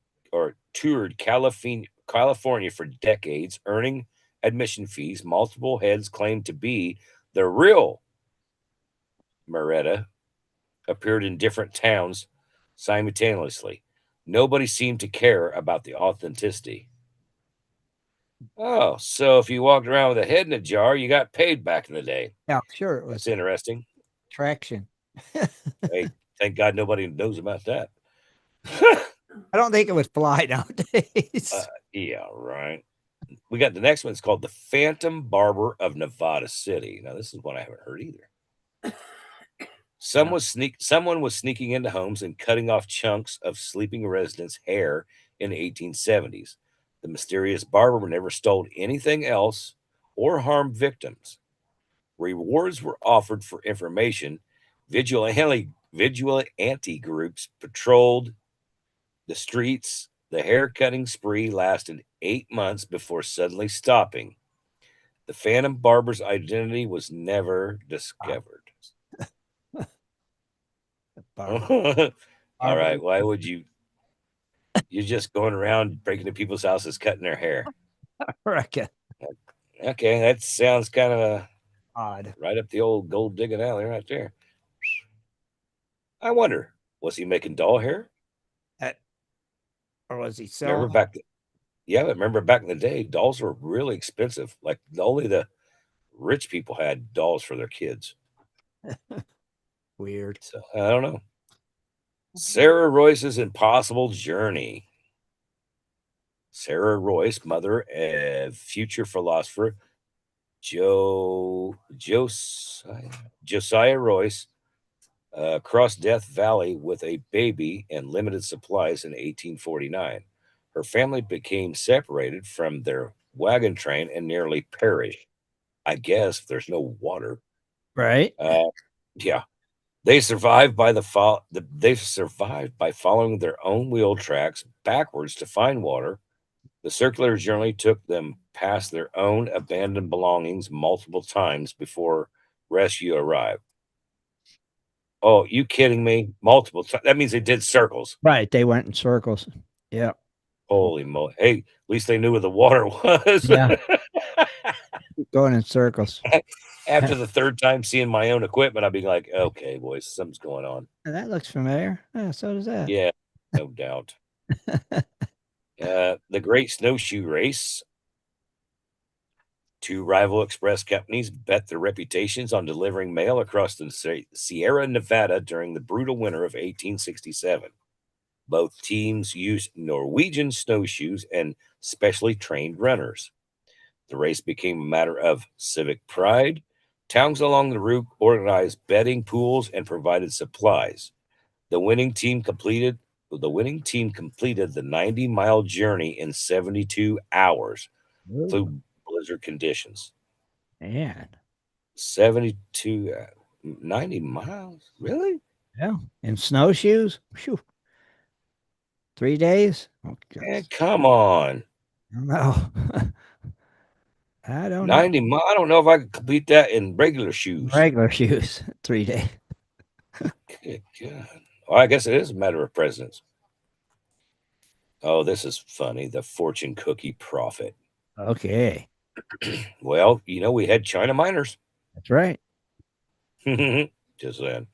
California for decades, earning admission fees. Multiple heads claimed to be the real Moreta appeared in different towns simultaneously. Nobody seemed to care about the authenticity. Oh, so if you walked around with a head in a jar, you got paid back in the day. Yeah, sure. It That's was interesting. traction. Hey, thank God nobody knows about that. I don't think it would fly nowadays. Yeah, right. We got the next one. It's called the Phantom Barber of Nevada City. Now, this is one I haven't heard either. Someone was sneaking into homes and cutting off chunks of sleeping residents' hair in the 1870s. The mysterious barber never stole anything else or harmed victims. Rewards were offered for information. Vigilante groups patrolled the streets. The hair cutting spree lasted 8 months before suddenly stopping. The Phantom Barber's identity was never discovered. Barber. All right. Why would you? You're just going around breaking into people's houses, cutting their hair. Reckon. Okay, that sounds kind of Odd. right up the old gold digging alley right there. I wonder, was he making doll hair? Or was he Remember selling? back? Yeah, but remember back in the day, dolls were really expensive. Like only the rich people had dolls for their kids. Weird. So I don't know. Sarah Royce's Impossible Journey. Sarah Royce, mother of future philosopher Josiah Royce, crossed Death Valley with a baby and limited supplies in 1849. Her family became separated from their wagon train and nearly perished. I guess if there's no water. Right? Yeah. They survived they survived by following their own wheel tracks backwards to find water. The circular journey took them past their own abandoned belongings multiple times before rescue arrived. Oh, you kidding me? Multiple times. That means they did circles. Right. They went in circles. Yeah. Holy moly. Hey, at least they knew where the water was. Yeah. Going in circles. After the third time seeing my own equipment, I'd be like, okay, boys, something's going on. That looks familiar. Yeah, so does that. Yeah, no doubt. The Great Snowshoe Race. Two rival express companies bet their reputations on delivering mail across the Sierra Nevada during the brutal winter of 1867. Both teams used Norwegian snowshoes and specially trained runners. The race became a matter of civic pride. Towns along the route organized betting pools and provided supplies. The winning team completed the 90-mile journey in 72 hours Ooh, through blizzard conditions. man. 72 90 miles? Really? Yeah. In snowshoes? Phew. 3 days? Oh, Man, gosh. come on. I don't know. I don't know. 90 miles. I don't know if I could complete that in regular shoes. Regular shoes, 3 day. Good God. Well, I guess it is a matter of presence. Oh, this is funny. The fortune cookie prophet. Okay, Well, we had China miners. that's right. Just saying.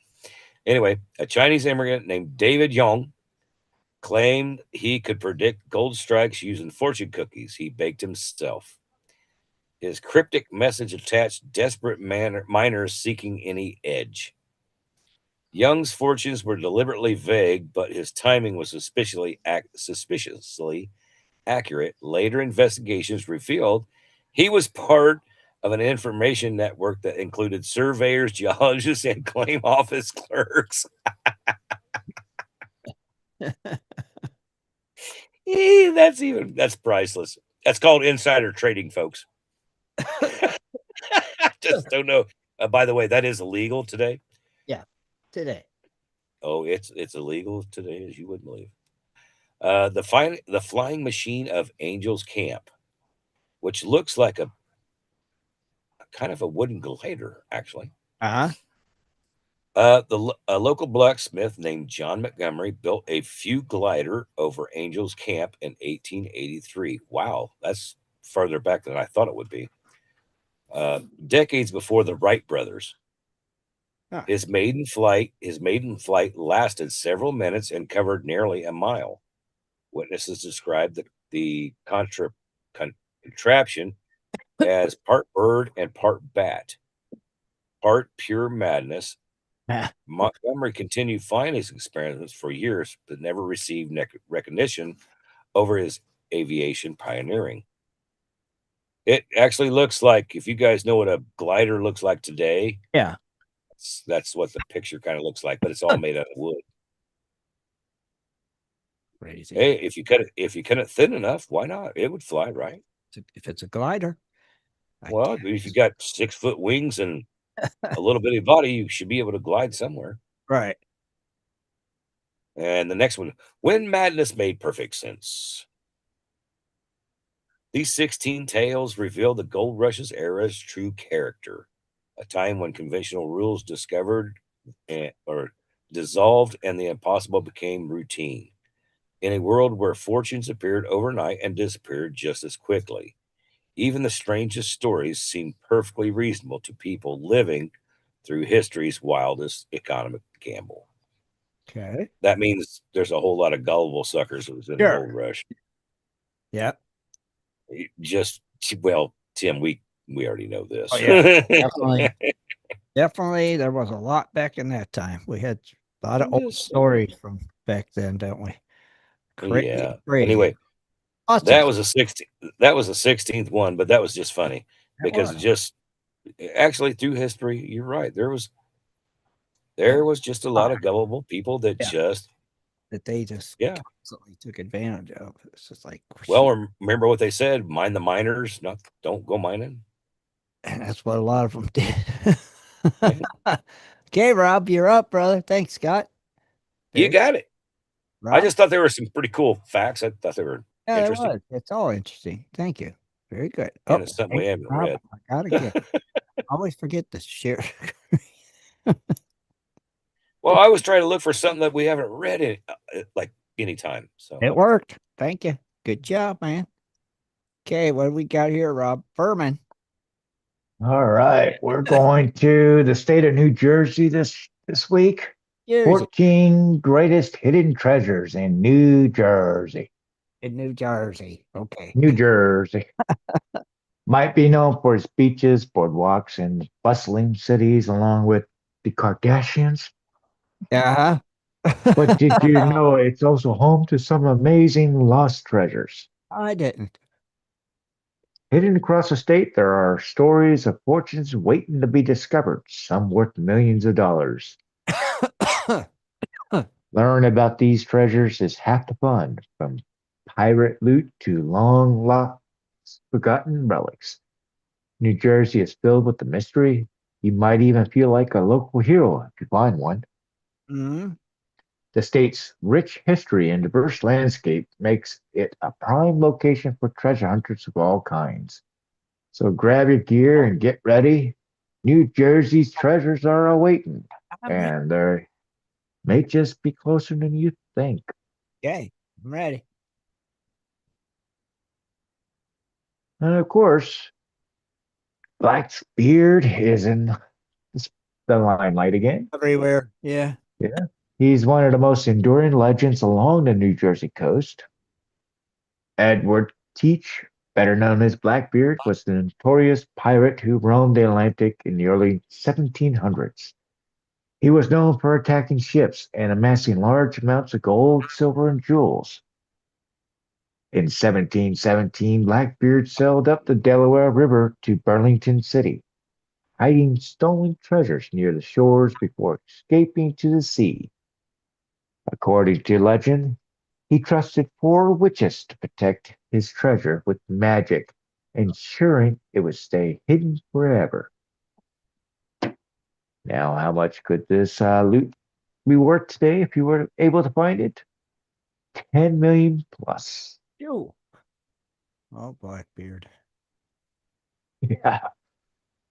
Anyway, a Chinese immigrant named David Yong claimed he could predict gold strikes using fortune cookies he baked himself. His cryptic message attached desperate miners seeking any edge. Young's fortunes were deliberately vague, but his timing was suspiciously accurate. Later investigations revealed he was part of an information network that included surveyors, geologists, and claim office clerks. That's priceless. That's called insider trading, folks. Just don't know. By the way, that is illegal today. Yeah, today. Oh, it's illegal today, as you wouldn't believe. The flying machine of Angels Camp, which looks like a kind of a wooden glider, actually. Uh-huh. A local blacksmith named John Montgomery built a few glider over Angels Camp in 1883. Wow, that's further back than I thought it would be. Decades before the Wright brothers. Huh. His maiden flight lasted several minutes and covered nearly a mile. Witnesses described the contraption as part bird and part bat, part pure madness. Ah, Montgomery continued flying his experiments for years, but never received recognition over his aviation pioneering. It actually looks like, if you guys know what a glider looks like today, yeah, that's what the picture kind of looks like, but it's all made out of wood. crazy. Hey, if you cut it thin enough, why not? It would fly, right? If it's a glider, I Well, guess. if you got 6-foot wings and a little bitty body, you should be able to glide somewhere. Right. And the next one, when madness made perfect sense. These 16 tales reveal the gold rush's era's true character, a time when conventional rules discovered or dissolved and the impossible became routine. In a world where fortunes appeared overnight and disappeared just as quickly, even the strangest stories seem perfectly reasonable to people living through history's wildest economic gamble. Okay. That means there's a whole lot of gullible suckers that was in the Sure. gold rush. Yeah. Just well, Tim, we already know this. Oh, yeah. Definitely. Definitely, there was a lot back in that time. We had a lot of I'm old just saying. stories from back then, don't we? Crazy, Yeah. crazy. Anyway, Awesome. that was a 16th one, but that was just funny because it just actually through history, you're right. There was just a lot of gullible people that just that they just constantly took advantage of. It's just like, well, remember what they said: mind the miners, don't go mining. And that's what a lot of them did. Okay, Rob, you're up, brother. Thanks, Scott. You got it. Rob? I just thought there were some pretty cool facts. I thought they were interesting. There was. It's all interesting. Thank you. Very good. And it's something we haven't read. I gotta get. I always forget to share. Well, I was trying to look for something that we haven't read in like anytime. So it worked. Thank you. Good job, man. Okay, what do we got here, Rob? Furman. All right, we're going to the state of New Jersey this week. Jersey. 14 greatest hidden treasures in New Jersey. In New Jersey. Okay. New Jersey. Might be known for its beaches, boardwalks, and bustling cities, along with the Kardashians. Uh-huh. But did you know it's also home to some amazing lost treasures? I didn't. Hidden across the state, there are stories of fortunes waiting to be discovered, some worth millions of dollars. Learn about these treasures is half the fun, from pirate loot to long lost forgotten relics. New Jersey is filled with the mystery. You might even feel like a local hero if you find one. Mm-hmm. The state's rich history and diverse landscape makes it a prime location for treasure hunters of all kinds. So grab your gear and get ready. New Jersey's treasures are awaiting, I'm ready. and they may just be closer than you think. Okay, I'm ready. And of course, Blackbeard is in the limelight again. Everywhere. Yeah. Yeah. He's one of the most enduring legends along the New Jersey coast. Edward Teach, better known as Blackbeard, was the notorious pirate who roamed the Atlantic in the early 1700s. He was known for attacking ships and amassing large amounts of gold, silver, and jewels. In 1717, Blackbeard sailed up the Delaware River to Burlington City, hiding stolen treasures near the shores before escaping to the sea. According to legend, he trusted four witches to protect his treasure with magic, ensuring it would stay hidden forever. Now, how much could this loot be worth today if you were able to find it? 10 million plus. You. Oh, Blackbeard. Yeah.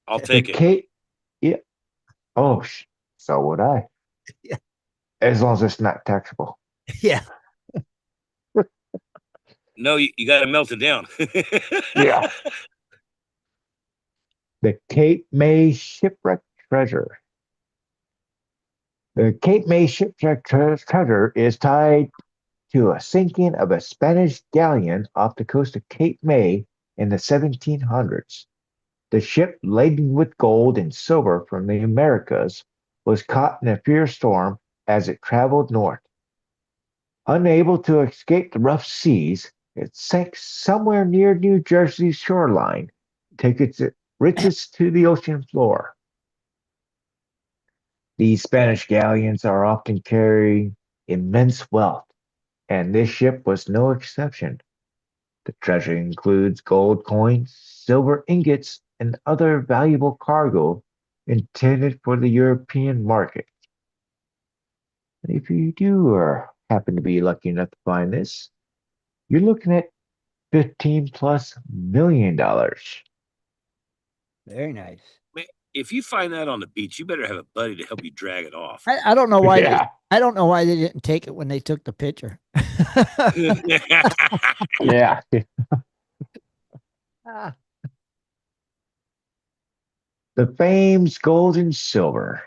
I'll The take it. Kate, yeah. Oh, so would I. Yeah. As long as it's not taxable. Yeah. No, you got to melt it down. Yeah. The Cape May shipwreck treasure. The Cape May shipwreck treasure is tied to a sinking of a Spanish galleon off the coast of Cape May in the 1700s. The ship, laden with gold and silver from the Americas, was caught in a fierce storm as it traveled north. Unable to escape the rough seas, it sank somewhere near New Jersey's shoreline, taking its riches to the ocean floor. These Spanish galleons are often carrying immense wealth, and this ship was no exception. The treasure includes gold coins, silver ingots, and other valuable cargo intended for the European market. And if you do or happen to be lucky enough to find this, you're looking at 15 plus $1 million. Very nice. Man, if you find that on the beach, you better have a buddy to help you drag it off. I don't know why Yeah. I don't know why they didn't take it when they took the picture. Yeah. Ah, The fame's gold and silver.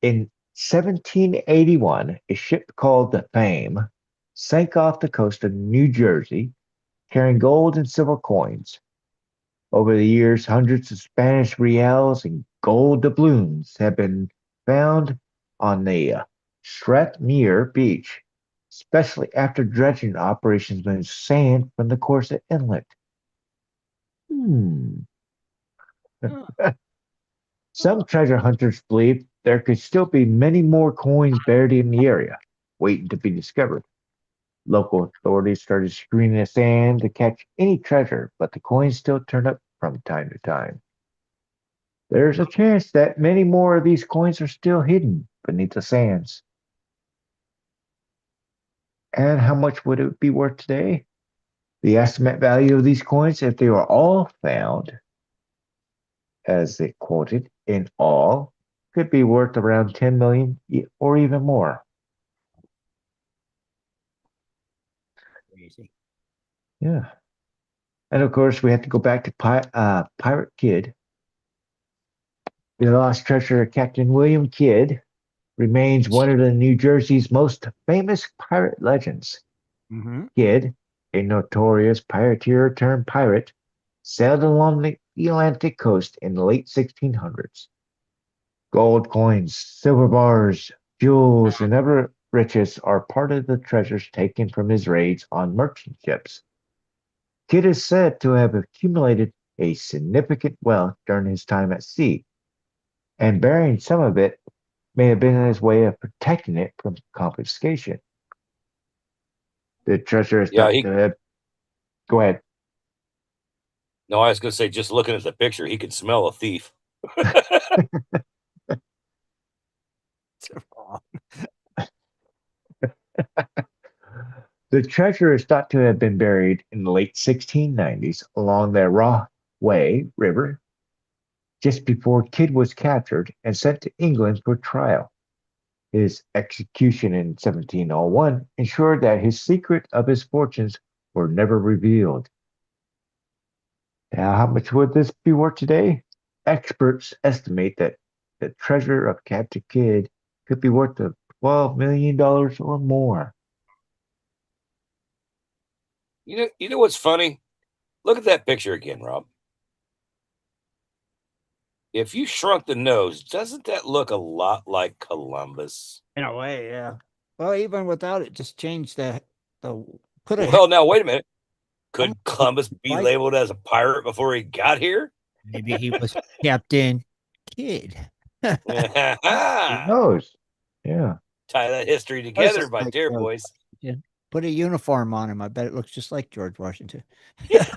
In 1781, a ship called the Fame sank off the coast of New Jersey carrying gold and silver coins. Over the years, hundreds of Spanish reals and gold doubloons have been found on the Strathmere beach, especially after dredging operations moved sand from the Corset Inlet. Hmm. oh, Some treasure hunters believe there could still be many more coins buried in the area, waiting to be discovered. Local authorities started screening the sand to catch any treasure, but the coins still turn up from time to time. There's a chance that many more of these coins are still hidden beneath the sands. And how much would it be worth today? The estimate value of these coins, if they were all found, as they quoted, in all, could be worth around 10 million or even more. crazy. Yeah. And of course, we have to go back to Pirate Kidd. The lost treasure of Captain William Kidd remains one of the New Jersey's most famous pirate legends. Mm-hmm. Kidd, a notorious pirateer turned pirate, sailed along the Atlantic coast in the late 1600s. Gold coins, silver bars, jewels, and other riches are part of the treasures taken from his raids on merchant ships. Kidd is said to have accumulated a significant wealth during his time at sea, and burying some of it may have been his way of protecting it from confiscation. The treasure is Yeah, thought to have. Go ahead. no, I was going to say, just looking at the picture, he could smell a thief. The treasure is thought to have been buried in the late 1690s along the Way River just before Kidd was captured and sent to England for trial. His execution in 1701 ensured that his secret of his fortunes were never revealed. Now, how much would this be worth today? Experts estimate that the treasure of Captain Kidd could be worth $12 million or more. You know what's funny? Look at that picture again, Rob. If you shrunk the nose, doesn't that look a lot like Columbus? In a way, yeah. Well, even without it, just change the put a Well, now wait a minute. Could almost Columbus be like labeled as a pirate before he got here? maybe he was Captain Kidd. Who Tie knows? Yeah. that history Was together, just my like dear George boys. Washington. Put a uniform on him. I bet it looks just like George Washington. Yes,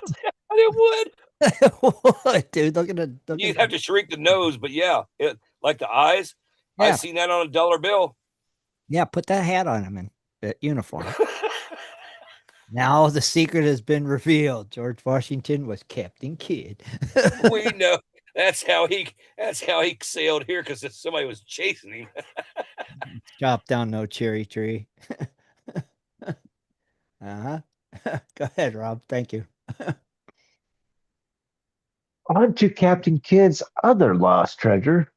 it would. What, dude? Look You'd at have to shrink the nose, but yeah, like the eyes. I yeah, seen that on a dollar bill. yeah. Put that hat on him and that uniform. Now the secret has been revealed. George Washington was Captain Kidd. We know that's how he sailed here because somebody was chasing him. Chop down no cherry tree. Uh-huh. Go ahead, Rob. Thank you. On to Captain Kidd's other lost treasure.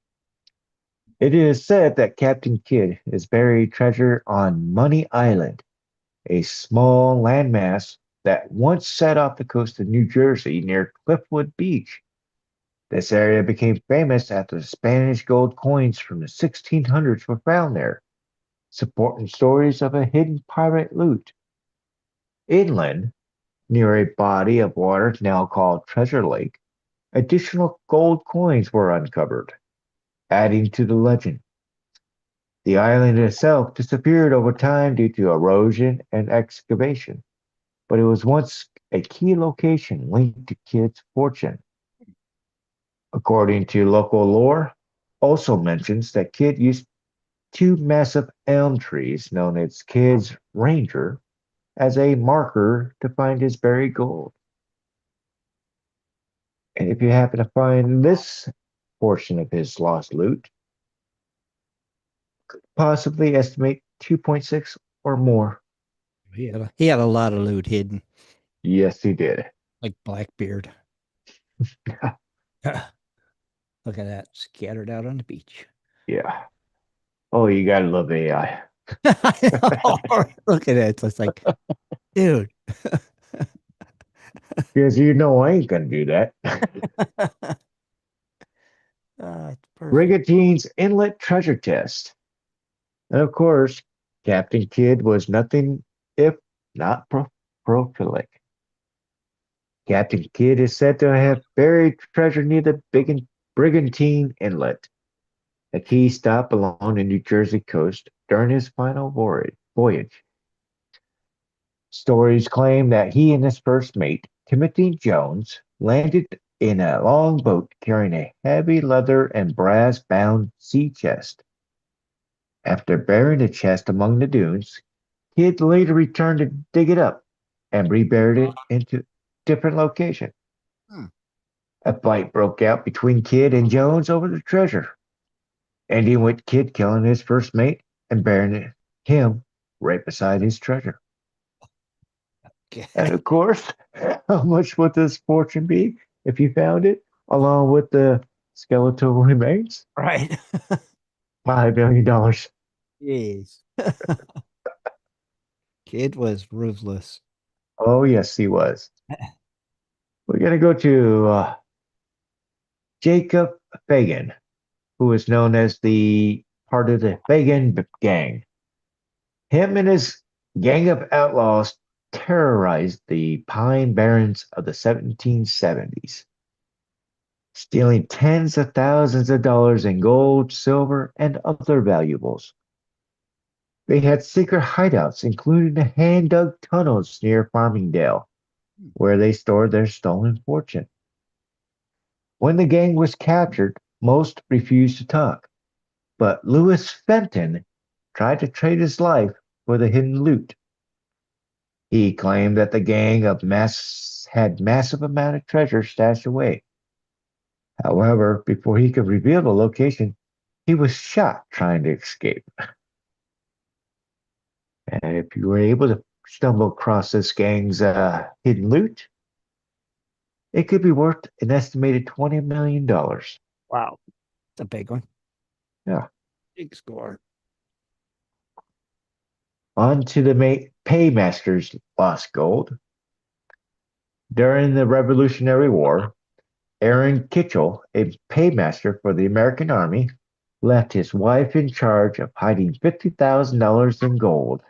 It is said that Captain Kidd is buried treasure on Money Island, a small landmass that once sat off the coast of New Jersey near Cliffwood Beach. This area became famous after the Spanish gold coins from the 1600s were found there, supporting stories of a hidden pirate loot. Inland, near a body of water now called Treasure Lake, additional gold coins were uncovered, adding to the legend. The island itself disappeared over time due to erosion and excavation, but it was once a key location linked to Kidd's fortune. According to local lore, also mentions that Kidd used two massive elm trees known as Kidd's Ranger as a marker to find his buried gold. And if you happen to find this portion of his lost loot, possibly estimate 2.6 or more. He had a lot of loot hidden, Yes, he did. like Blackbeard. Look at that, scattered out on the beach. Yeah. Oh, you gotta love AI. Look at it. It's like, dude. Because you know I ain't gonna do that. It's perfect. Brigantine's Inlet Treasure Test. And of course, Captain Kidd was nothing if not prolific. Captain Kidd is said to have buried treasure near the Brigantine Inlet, a key stop along the New Jersey coast during his final voyage. Stories claim that he and his first mate, Timothy Jones, landed in a long boat carrying a heavy leather and brass bound sea chest. After burying the chest among the dunes, Kidd later returned to dig it up and reburied it into a different location. Hmm. A fight broke out between Kidd and Jones over the treasure, ending with Kidd killing his first mate and burying him right beside his treasure. And of course, how much would this fortune be if you found it along with the skeletal remains? Right. $5 million. Jeez. Kid was ruthless. Oh, yes, he was. We're going to go to Jacob Fagan, who is known as the part of the Fagan gang. Him and his gang of outlaws terrorized the Pine Barrens of the 1770s, stealing tens of thousands of dollars in gold, silver, and other valuables. They had secret hideouts, including the hand-dug tunnels near Farmingdale, where they stored their stolen fortune. When the gang was captured, most refused to talk, but Lewis Fenton tried to trade his life for the hidden loot. He claimed that the gang of had massive amount of treasure stashed away. However, before he could reveal the location, he was shot trying to escape. And if you were able to stumble across this gang's hidden loot, it could be worth an estimated $20 million. Wow. It's a big one. Yeah. Big score. On to the paymasters' lost gold. During the Revolutionary War, Aaron Kitchell, a paymaster for the American Army, left his wife in charge of hiding $50,000 in gold.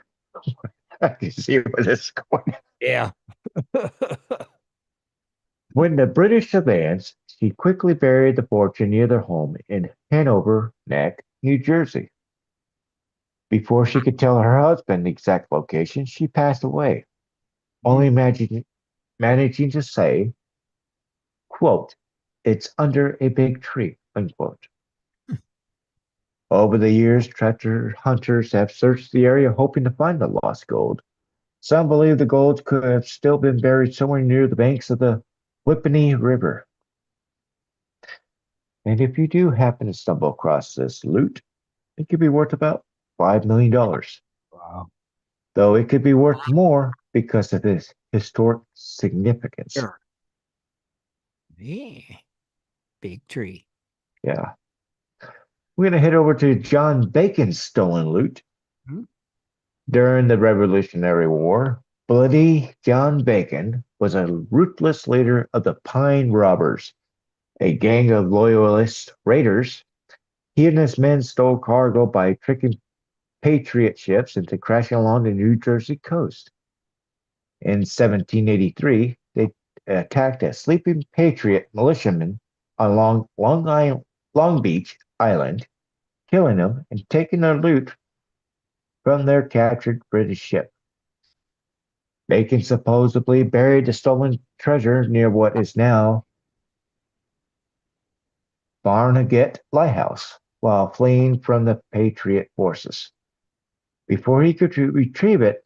I can see where this is going. Yeah. When the British advanced, she quickly buried the fortune near their home in Hanover Neck, New Jersey. Before she could tell her husband the exact location, she passed away, only managing to say, quote, "It's under a big tree," unquote. Over the years, treasure hunters have searched the area hoping to find the lost gold. Some believe the gold could have still been buried somewhere near the banks of the Whippany River. And if you do happen to stumble across this loot, it could be worth about $5 million. Wow. Though it could be worth more because of its historic significance. Sure. Yeah. Big tree. Yeah. We're going to head over to John Bacon's stolen loot. Hmm? During the Revolutionary War, Bloody John Bacon was a ruthless leader of the Pine Robbers, a gang of loyalist raiders. He and his men stole cargo by tricking Patriot ships into crashing along the New Jersey coast. In 1783, they attacked a sleeping Patriot militiaman along Long Beach Island, killing them and taking their loot from their captured British ship. Bacon supposedly buried the stolen treasure near what is now Barnegat Lighthouse while fleeing from the Patriot forces. Before he could retrieve it,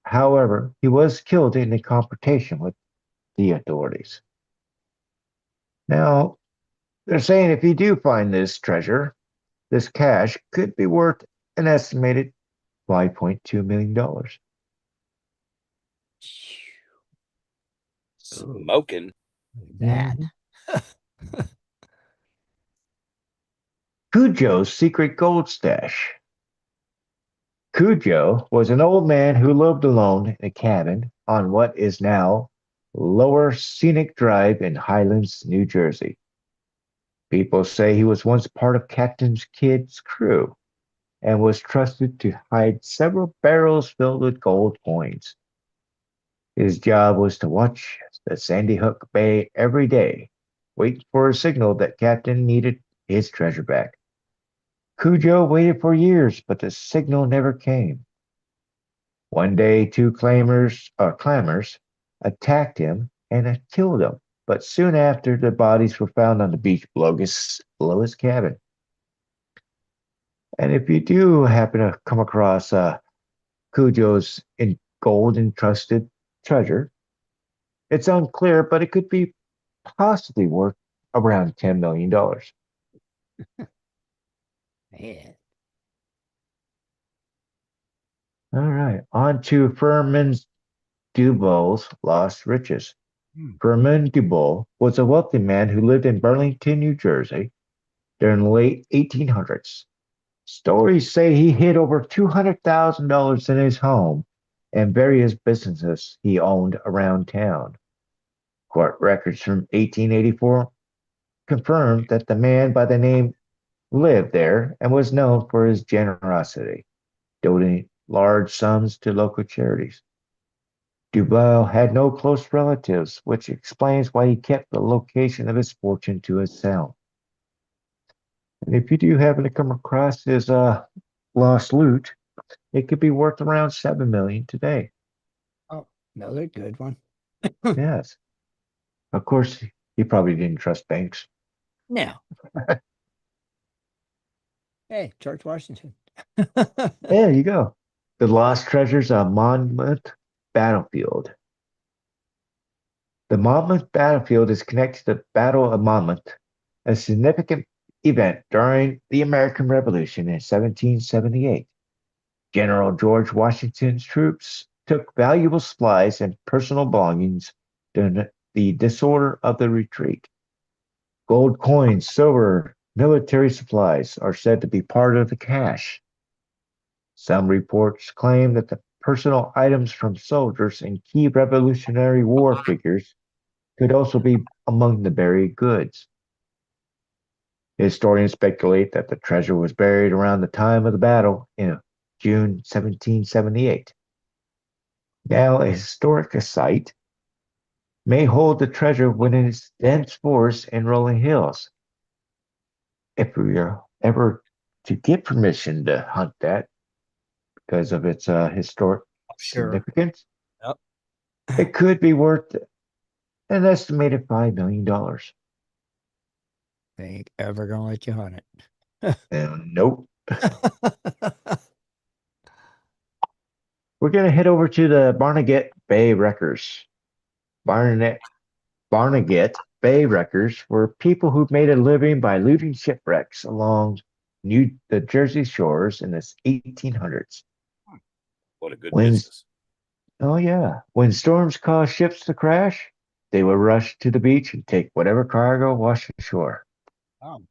however, he was killed in a confrontation with the authorities. Now, they're saying if you do find this treasure, this cash could be worth an estimated $5.2 million. Smoking. That. Cujo's secret gold stash. Cujo was an old man who lived alone in a cabin on what is now Lower Scenic Drive in Highlands, New Jersey. People say he was once part of Captain Kidd's crew and was trusted to hide several barrels filled with gold coins. His job was to watch the Sandy Hook Bay every day, waiting for a signal that Captain needed his treasure back. Cujo waited for years, but the signal never came. One day, two clammers attacked him and killed him, but soon after, the bodies were found on the beach below his cabin. And if you do happen to come across Cujo's gold encrusted treasure, it's unclear, but it could be possibly worth around $10 million. Man. All right, on to Furman Dubow's lost riches. Furman Dubow was a wealthy man who lived in Burlington, New Jersey during the late 1800s. Stories say he hid over $200,000 in his home and various businesses he owned around town. Court records from 1884 confirmed that the man by the name lived there and was known for his generosity, donating large sums to local charities. Dubois had no close relatives, which explains why he kept the location of his fortune to himself. And if you do happen to come across his lost loot, it could be worth around $7 million today. Oh, another good one. Yes. Of course, he probably didn't trust banks. No. Hey, George Washington. There you go. The Lost Treasures of Monmouth battlefield. The Monmouth battlefield is connected to the Battle of Monmouth, a significant event during the American Revolution in 1778. General George Washington's troops took valuable supplies and personal belongings during the disorder of the retreat. Gold coins, silver, military supplies are said to be part of the cache. Some reports claim that the personal items from soldiers and key Revolutionary War figures could also be among the buried goods. Historians speculate that the treasure was buried around the time of the battle in June 1778. Now, a historic site may hold the treasure within its dense forest and rolling hills. If we are ever to get permission to hunt that because of its historic Sure. significance, Yep. it could be worth an estimated $5 million. They ain't ever gonna let you hunt And nope. it. We're going to head over to the Barnegat Bay Wreckers. Barnegat Bay Wreckers were people who made a living by looting shipwrecks along the Jersey shores in the 1800s. What a good When, business. oh, yeah. When storms caused ships to crash, they would rush to the beach and take whatever cargo washed ashore. Oh.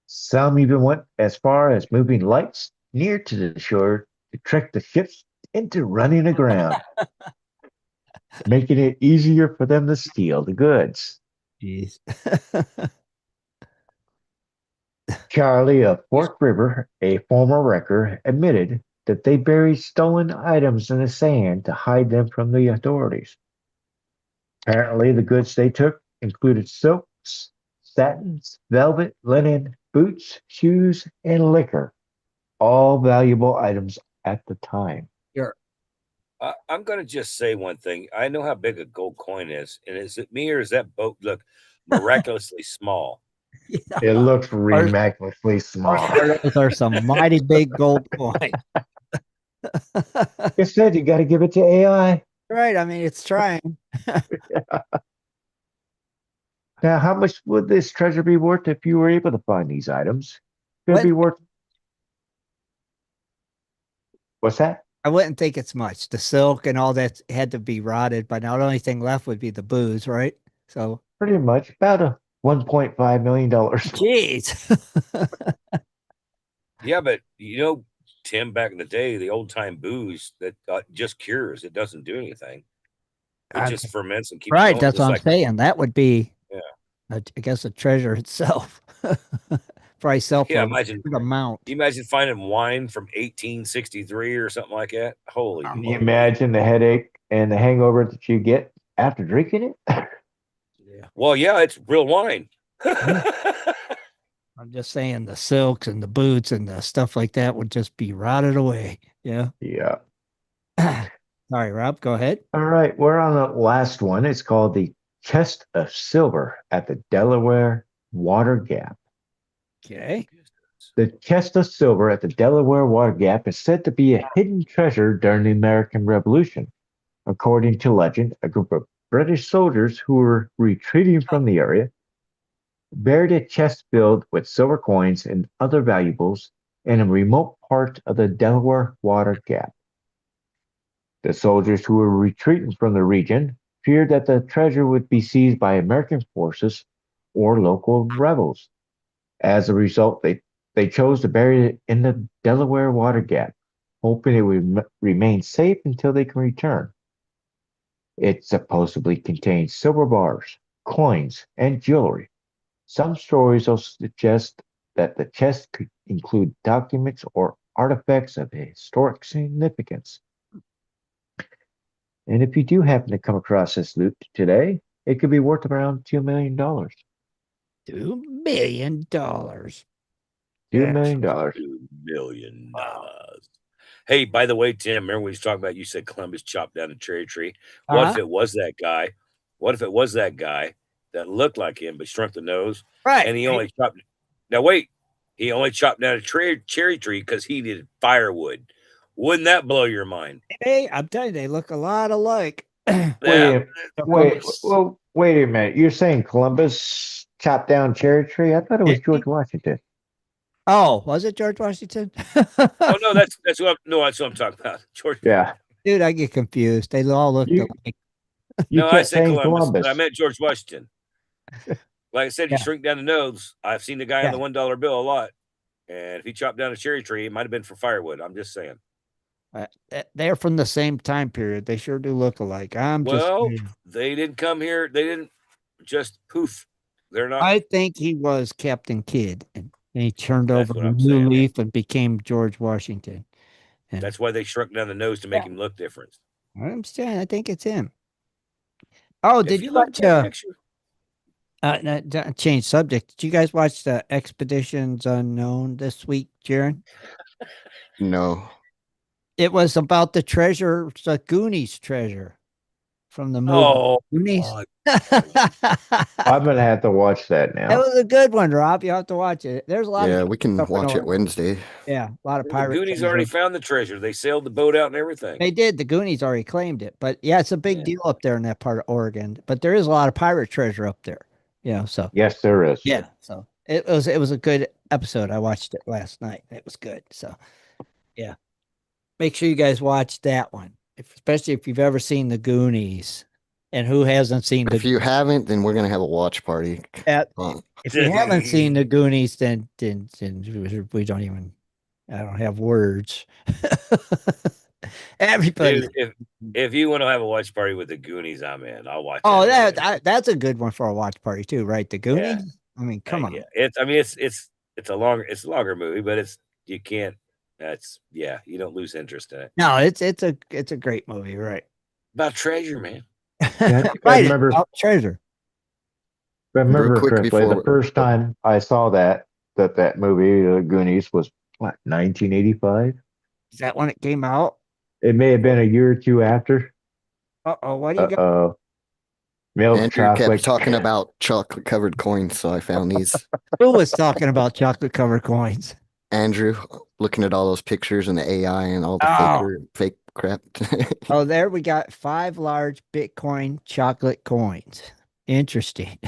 Some even went as far as moving lights near to the shore to trick the ships into running aground, making it easier for them to steal the goods. Jeez. Charlie of Fork River, a former wrecker, admitted that they buried stolen items in the sand to hide them from the authorities. Apparently, the goods they took included silks, satins, velvet, linen, boots, shoes, and liquor, all valuable items at the time. Sure. I'm going to just say one thing. I know how big a gold coin is. And is it me or is that boat look miraculously small? Yeah. It looks remarkably small. Those are some mighty big gold coins. You said you got to give it to AI. Right. I mean, it's trying. Now, how much would this treasure be worth if you were able to find these items? Could be worth. What's that? I wouldn't think it's much. The silk and all that had to be rotted, but now the only thing left would be the booze, right? So, Pretty much about a $1.5 million. jeez. Yeah, but Tim, back in the day, the old time booze that just cures. It doesn't do anything. It just ferments and keeps Right. going. That's Just what I'm like saying. That would be, yeah. I guess, a treasure itself. Probably sell for Yeah, a good amount. you imagine finding wine from 1863 or something like that? Holy Can you moly. imagine the headache and the hangover that you get after drinking it? Yeah. Well, yeah, it's real wine. I'm just saying the silks and the boots and the stuff like that would just be rotted away. Yeah. Yeah. Sorry, Rob, go ahead. All right. We're on the last one. It's called the Chest of Silver at the Delaware Water Gap. Okay. The chest of silver at the Delaware Water Gap is said to be a hidden treasure during the American Revolution. According to legend, a group of British soldiers who were retreating from the area buried a chest filled with silver coins and other valuables in a remote part of the Delaware Water Gap. The soldiers who were retreating from the region feared that the treasure would be seized by American forces or local rebels. As a result, they chose to bury it in the Delaware Water Gap, hoping it would remain safe until they can return. It supposedly contains silver bars, coins, and jewelry. Some stories also suggest that the chest could include documents or artifacts of historic significance. And if you do happen to come across this loot today, it could be worth around $2 million. $2 million. $2 Yeah. million. $2 million. Hey, by the way, Tim, remember when he was talking about you said Columbus chopped down a cherry tree? What if it was that guy? What if it was that guy that looked like him but shrunk the nose? Right. And he only chopped. Now wait, he only chopped down a cherry tree because he needed firewood. Wouldn't that blow your mind? Hey, I'm telling you, they look a lot alike. Wait, Yeah. wait a minute. You're saying Columbus chopped down cherry tree? I thought it was George Washington. Oh, was it George Washington? Oh no, that's what I'm talking about. George. Yeah. Dude, I get confused. They all look You alike. you No, I kept said saying Columbus, but I Columbus. meant George Washington. Like I said, he Yeah. shrink down the nose. I've seen the guy on Yeah. the $1 bill a lot. And if he chopped down a cherry tree, it might have been for firewood. I'm just saying. They're from the same time period. They sure do look alike. Well, they didn't come here. They didn't just poof. They're not. I think he was Captain Kidd, and he turned That's over what a I'm new saying. leaf and became George Washington. And That's why they shrunk down the nose to make him look different. I understand. I think it's him. Oh, If did you you look at watch that picture, change subject? Did you guys watch the Expeditions Unknown this week, Jaron? No. It was about the treasure, the Goonies treasure from the movie oh, Goonies. I'm gonna have to watch that That now. was a good one, Rob. You have to watch it. There's a lot Yeah, of we can stuff in watch it Oregon. Wednesday. Yeah, a lot of the pirate Goonies treasure. already found the treasure. They sailed the boat out and everything. They did. The Goonies already claimed it, but yeah, it's a big Yeah. deal up there in that part of Oregon. But there is a lot of pirate treasure up there. So Yes, there is. yeah, so it was a good episode. I watched it last night. It was good. So yeah, make sure you guys watch that one, especially if you've ever seen the Goonies. And who hasn't seen If you haven't, then we're gonna have a watch party. Uh, if you haven't seen the Goonies, then we don't even. I don't have words. Everybody. If you want to have a watch party with the Goonies, I'm in. I'll watch. Oh, that's a good one for a watch party too, right? The Goonies. I mean, come on. Yeah, it's a longer movie, but you can't. You don't lose interest in it. No, it's a great movie, right? About treasure, man. Yeah, I think I Right, remember. about treasure. If I real remember quick correctly, the before first time I saw that movie, Goonies, was what, 1985? Is that when it came out? It may have been a year or two after. Uh-oh, what do you got? Milk Andrew kept chocolate. talking about chocolate covered coins, so I found these. Who was talking about chocolate covered coins? Andrew, looking at all those pictures and the AI and all the Oh. fake crap. Oh, there we got 5 large Bitcoin chocolate coins. Interesting.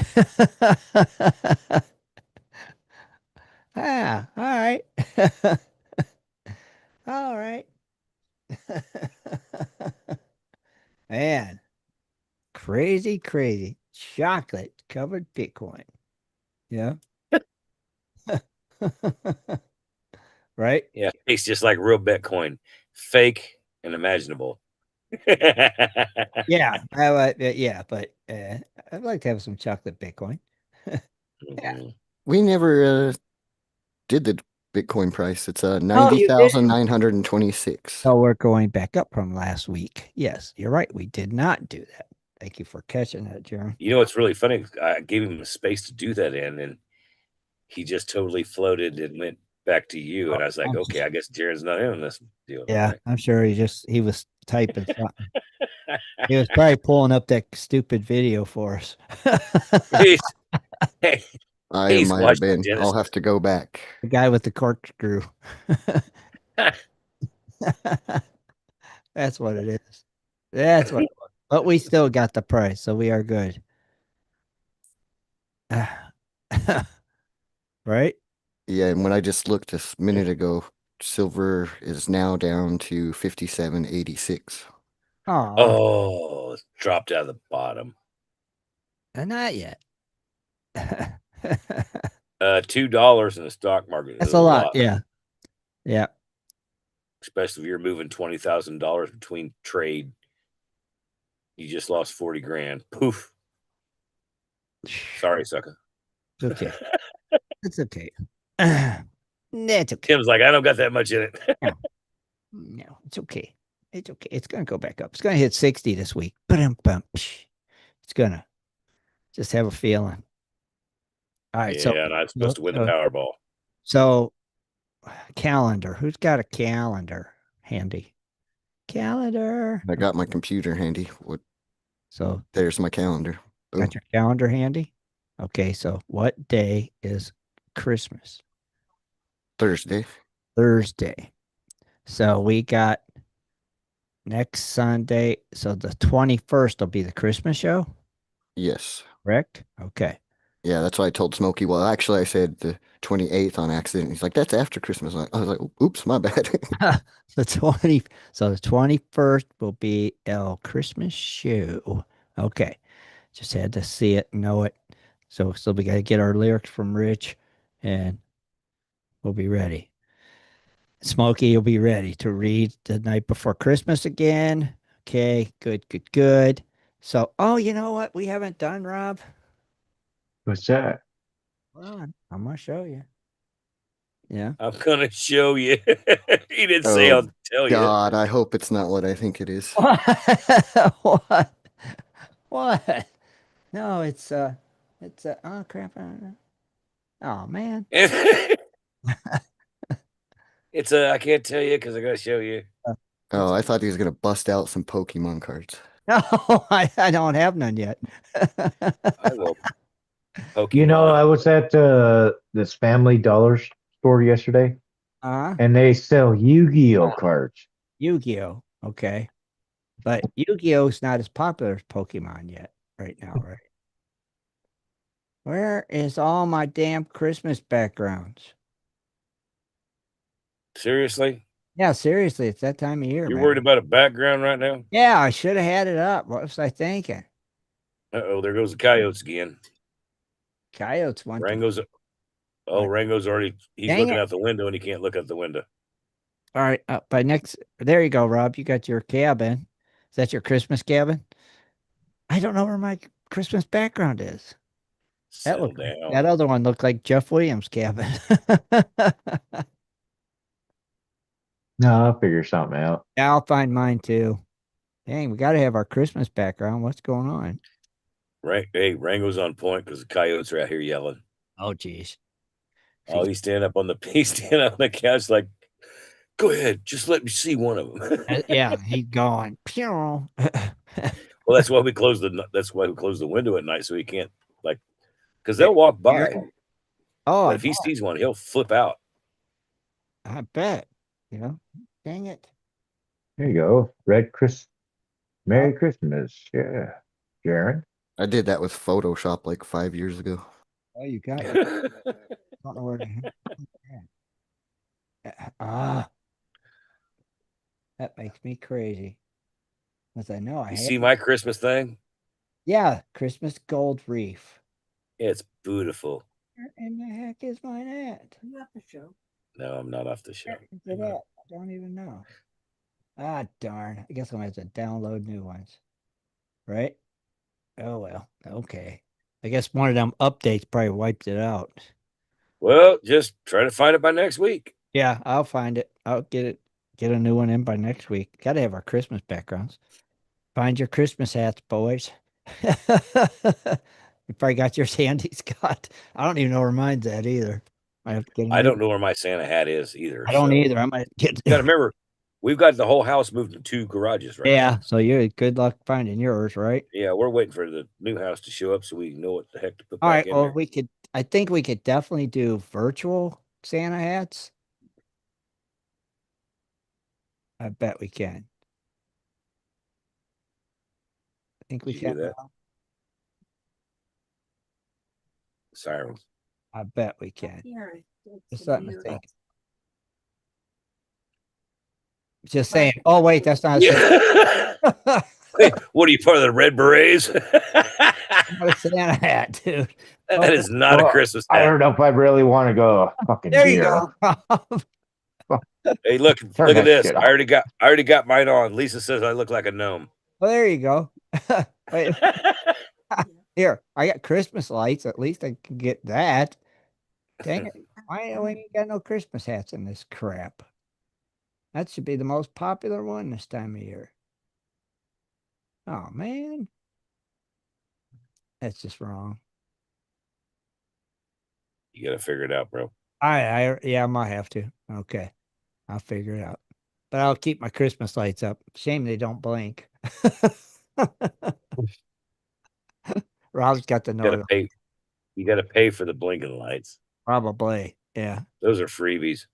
All right. All right. Man, crazy. Chocolate covered Bitcoin. Yeah. Right? Yeah, it's just like real Bitcoin, fake and imaginable. Yeah. But I'd like to have some chocolate Bitcoin. Mhm. We never did the Bitcoin price. It's you 90,926. So we're going back up from last week. Yes, you're right. We did not do that. Thank you for catching that, Jeremy. You know what's really funny? I gave him a space to do that in, and he just totally floated and went back to you. And I was like, okay, I guess Jared's not in on this deal. Yeah, Right? I'm sure he was typing something. He was probably pulling up that stupid video for us. He's I might have watched been. Dennis. I'll have to go back. The guy with the corkscrew. That's what it is. That's what it was. But we still got the price, so we are good. Right? Yeah, and when I just looked a minute ago, silver is now down to 57.86. Oh, it's dropped out of the bottom. Not yet. $2 in the stock market. That's a lot. Yeah. Yeah. Especially if you're moving $20,000 between trade. You just lost 40 grand. Poof. Sorry, sucker. It's okay. It's okay. It's okay. Tim's like, I don't got that much in it. No, it's okay. It's okay. It's gonna go back up. It's gonna hit 60 this week. It's gonna just have a feeling. All right. Yeah, and I'm supposed to win the Powerball. So calendar. Who's got a calendar handy? Calendar. I got my computer handy. So there's my calendar. Boom. Got your calendar handy? Okay, so what day is Christmas? Thursday. Thursday. So we got next Sunday. So the 21st will be the Christmas show, Yes. correct? Okay. Yeah, that's why I told Smokey. Well, actually, I said the 28th on accident. He's like, that's after Christmas. I was like, oops, my bad. The 20, so the 21st will be El Christmas show. Okay. Just had to see it, know it. So we got to get our lyrics from Rich and we'll be ready. Smokey will be ready to read the night before Christmas again. Okay, good, good, good. So, oh, you know what we haven't done, Rob? What's that? Hold on, I'm gonna show you. Yeah. I'm gonna show you. He didn't say Oh, I'll tell you. God, I hope it's not what I think it is. What? What? No, it's oh crap. Oh man. It's a. I can't tell you because I gotta show you. Oh, I thought he was going to bust out some Pokemon cards. No, I don't have none yet. I will. You know, Pokemon. I was at this Family Dollar store yesterday, Uh, and they sell Yu-Gi-Oh cards. Yu-Gi-Oh. Okay. But Yu-Gi-Oh's not as popular as Pokemon yet, right now, right? Where is all my damn Christmas backgrounds? Seriously, Yeah, seriously, it's that time of year, you're man. worried about a background right now? Yeah, I should have had it up. What was I thinking? Oh, there goes the coyotes again. Coyotes want to. Rango's. Oh, What? Rango's already. He's Dang looking it. out the window and he can't look out the window. All right, by next, there you go, Rob. You got your cabin. Is that your Christmas cabin? I don't know where my Christmas background is. That Settle looked like down. that other one looked like Jeff Williams' cabin. No, I'll figure something out. Yeah, I'll find mine too. Dang, we got to have our Christmas background. What's going on? Right. Hey, Rango's on point because the coyotes are out here yelling. Oh, geez. Oh, he's standing up on the he's standing up on the couch like, go ahead, just let me see one of them. Yeah, he's going. Pew. Well, that's why we close the window at night so he can't like because Yeah, they'll walk yeah. by. Oh, But if he sees one, he'll flip out. I bet. You know, dang it. There you go. Oh, Merry Christmas. Yeah. Sharon. I did that with Photoshop like 5 years ago. oh, you got it. Don't know where to. Ah, that makes me crazy. Because I know I You have. see my Christmas thing? Yeah, Christmas gold reef. It's beautiful. Where in the heck is mine at? You have to show. No, I'm not off the show. Where is it at? I don't even know. Ah, darn. I guess I'm going to have to download new ones. Right? Oh, well. Okay. I guess one of them updates probably wiped it out. Well, just try to find it by next week. Yeah, I'll find it. I'll get a new one in by next week. Got to have our Christmas backgrounds. Find your Christmas hats, boys. You probably got yours handy, Scott. I don't even know where mine's at either. I have to get a I new. don't know where my Santa hat is either. I don't So either. I might get. you got to remember, we've got the whole house moved to 2 garages right Yeah. now. So you're good luck finding yours, right? Yeah, we're waiting for the new house to show up so we know what the heck to put All back right. in Well, there. we could. I think we could definitely do virtual Santa hats. I bet we can. I think we Did you can. hear that? Sirens. I bet we can. Just let me think. Just saying. Oh wait, that's not a Santa. Yeah. Wait, what are you, part of the Red Berets? Not a Santa hat, dude. That is not a Well, Christmas I hat. don't know if I really want to go fucking There you deer. go. Hey, look Turn at that this. shit I off. already got mine on. Lisa says I look like a gnome. Well, there you go. Wait, here, I got Christmas lights. At least I can get that. Dang it. Why we ain't got no Christmas hats in this crap? That should be the most popular one this time of year. Oh man. That's just wrong. You got to figure it out, bro. Yeah, I might have to. Okay. I'll figure it out. But I'll keep my Christmas lights up. Shame they don't blink. Rob's got the You got to note. pay. You got to pay for the blinking lights. Probably. Yeah. Those are freebies.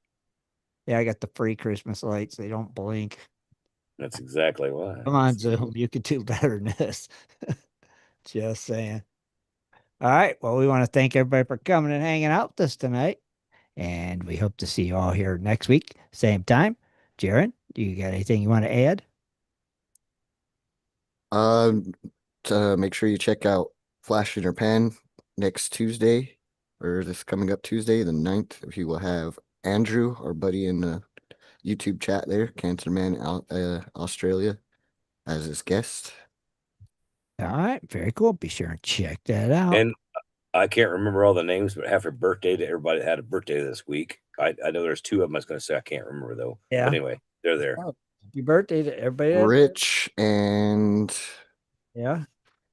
Yeah, I got the free Christmas lights. They don't blink. That's exactly why. Come on, Zoom. You could do better than this. Just saying. All right. Well, we want to thank everybody for coming and hanging out with us tonight. And we hope to see you all here next week, same time. Jaron, do you got anything you want to add? To make sure you check out Flash in Your Pan next Tuesday, or this coming up Tuesday, the 9th. He will have Andrew, our buddy in the YouTube chat there, Cancer Man out Australia, as his guest. All right. Very cool. Be sure and check that out. And I can't remember all the names, but happy birthday to everybody that had a birthday this week. I know there's 2 of them I was going to say. I can't remember, though. Yeah. But anyway, they're there. Oh, happy birthday to everybody. Rich and Yeah.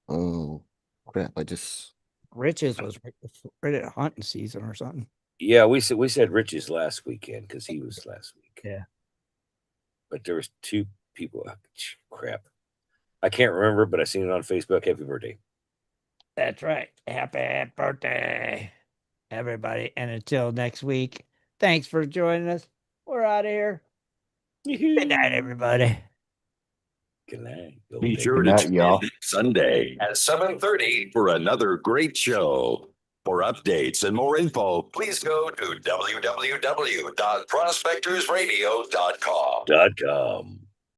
oh crap! Riches was right at hunting season or something. Yeah, we said Rich's last weekend because he was last week. Yeah. But there was 2 people. Crap. I can't remember, but I seen it on Facebook. Happy birthday. That's right. Happy birthday, everybody. And until next week, thanks for joining us. We're out of here. Good night, everybody. Good night. Be sure Good to night, tune y'all. in Sunday at 7:30 for another great show. For updates and more info, please go to www.prospectorsradio.com. .com.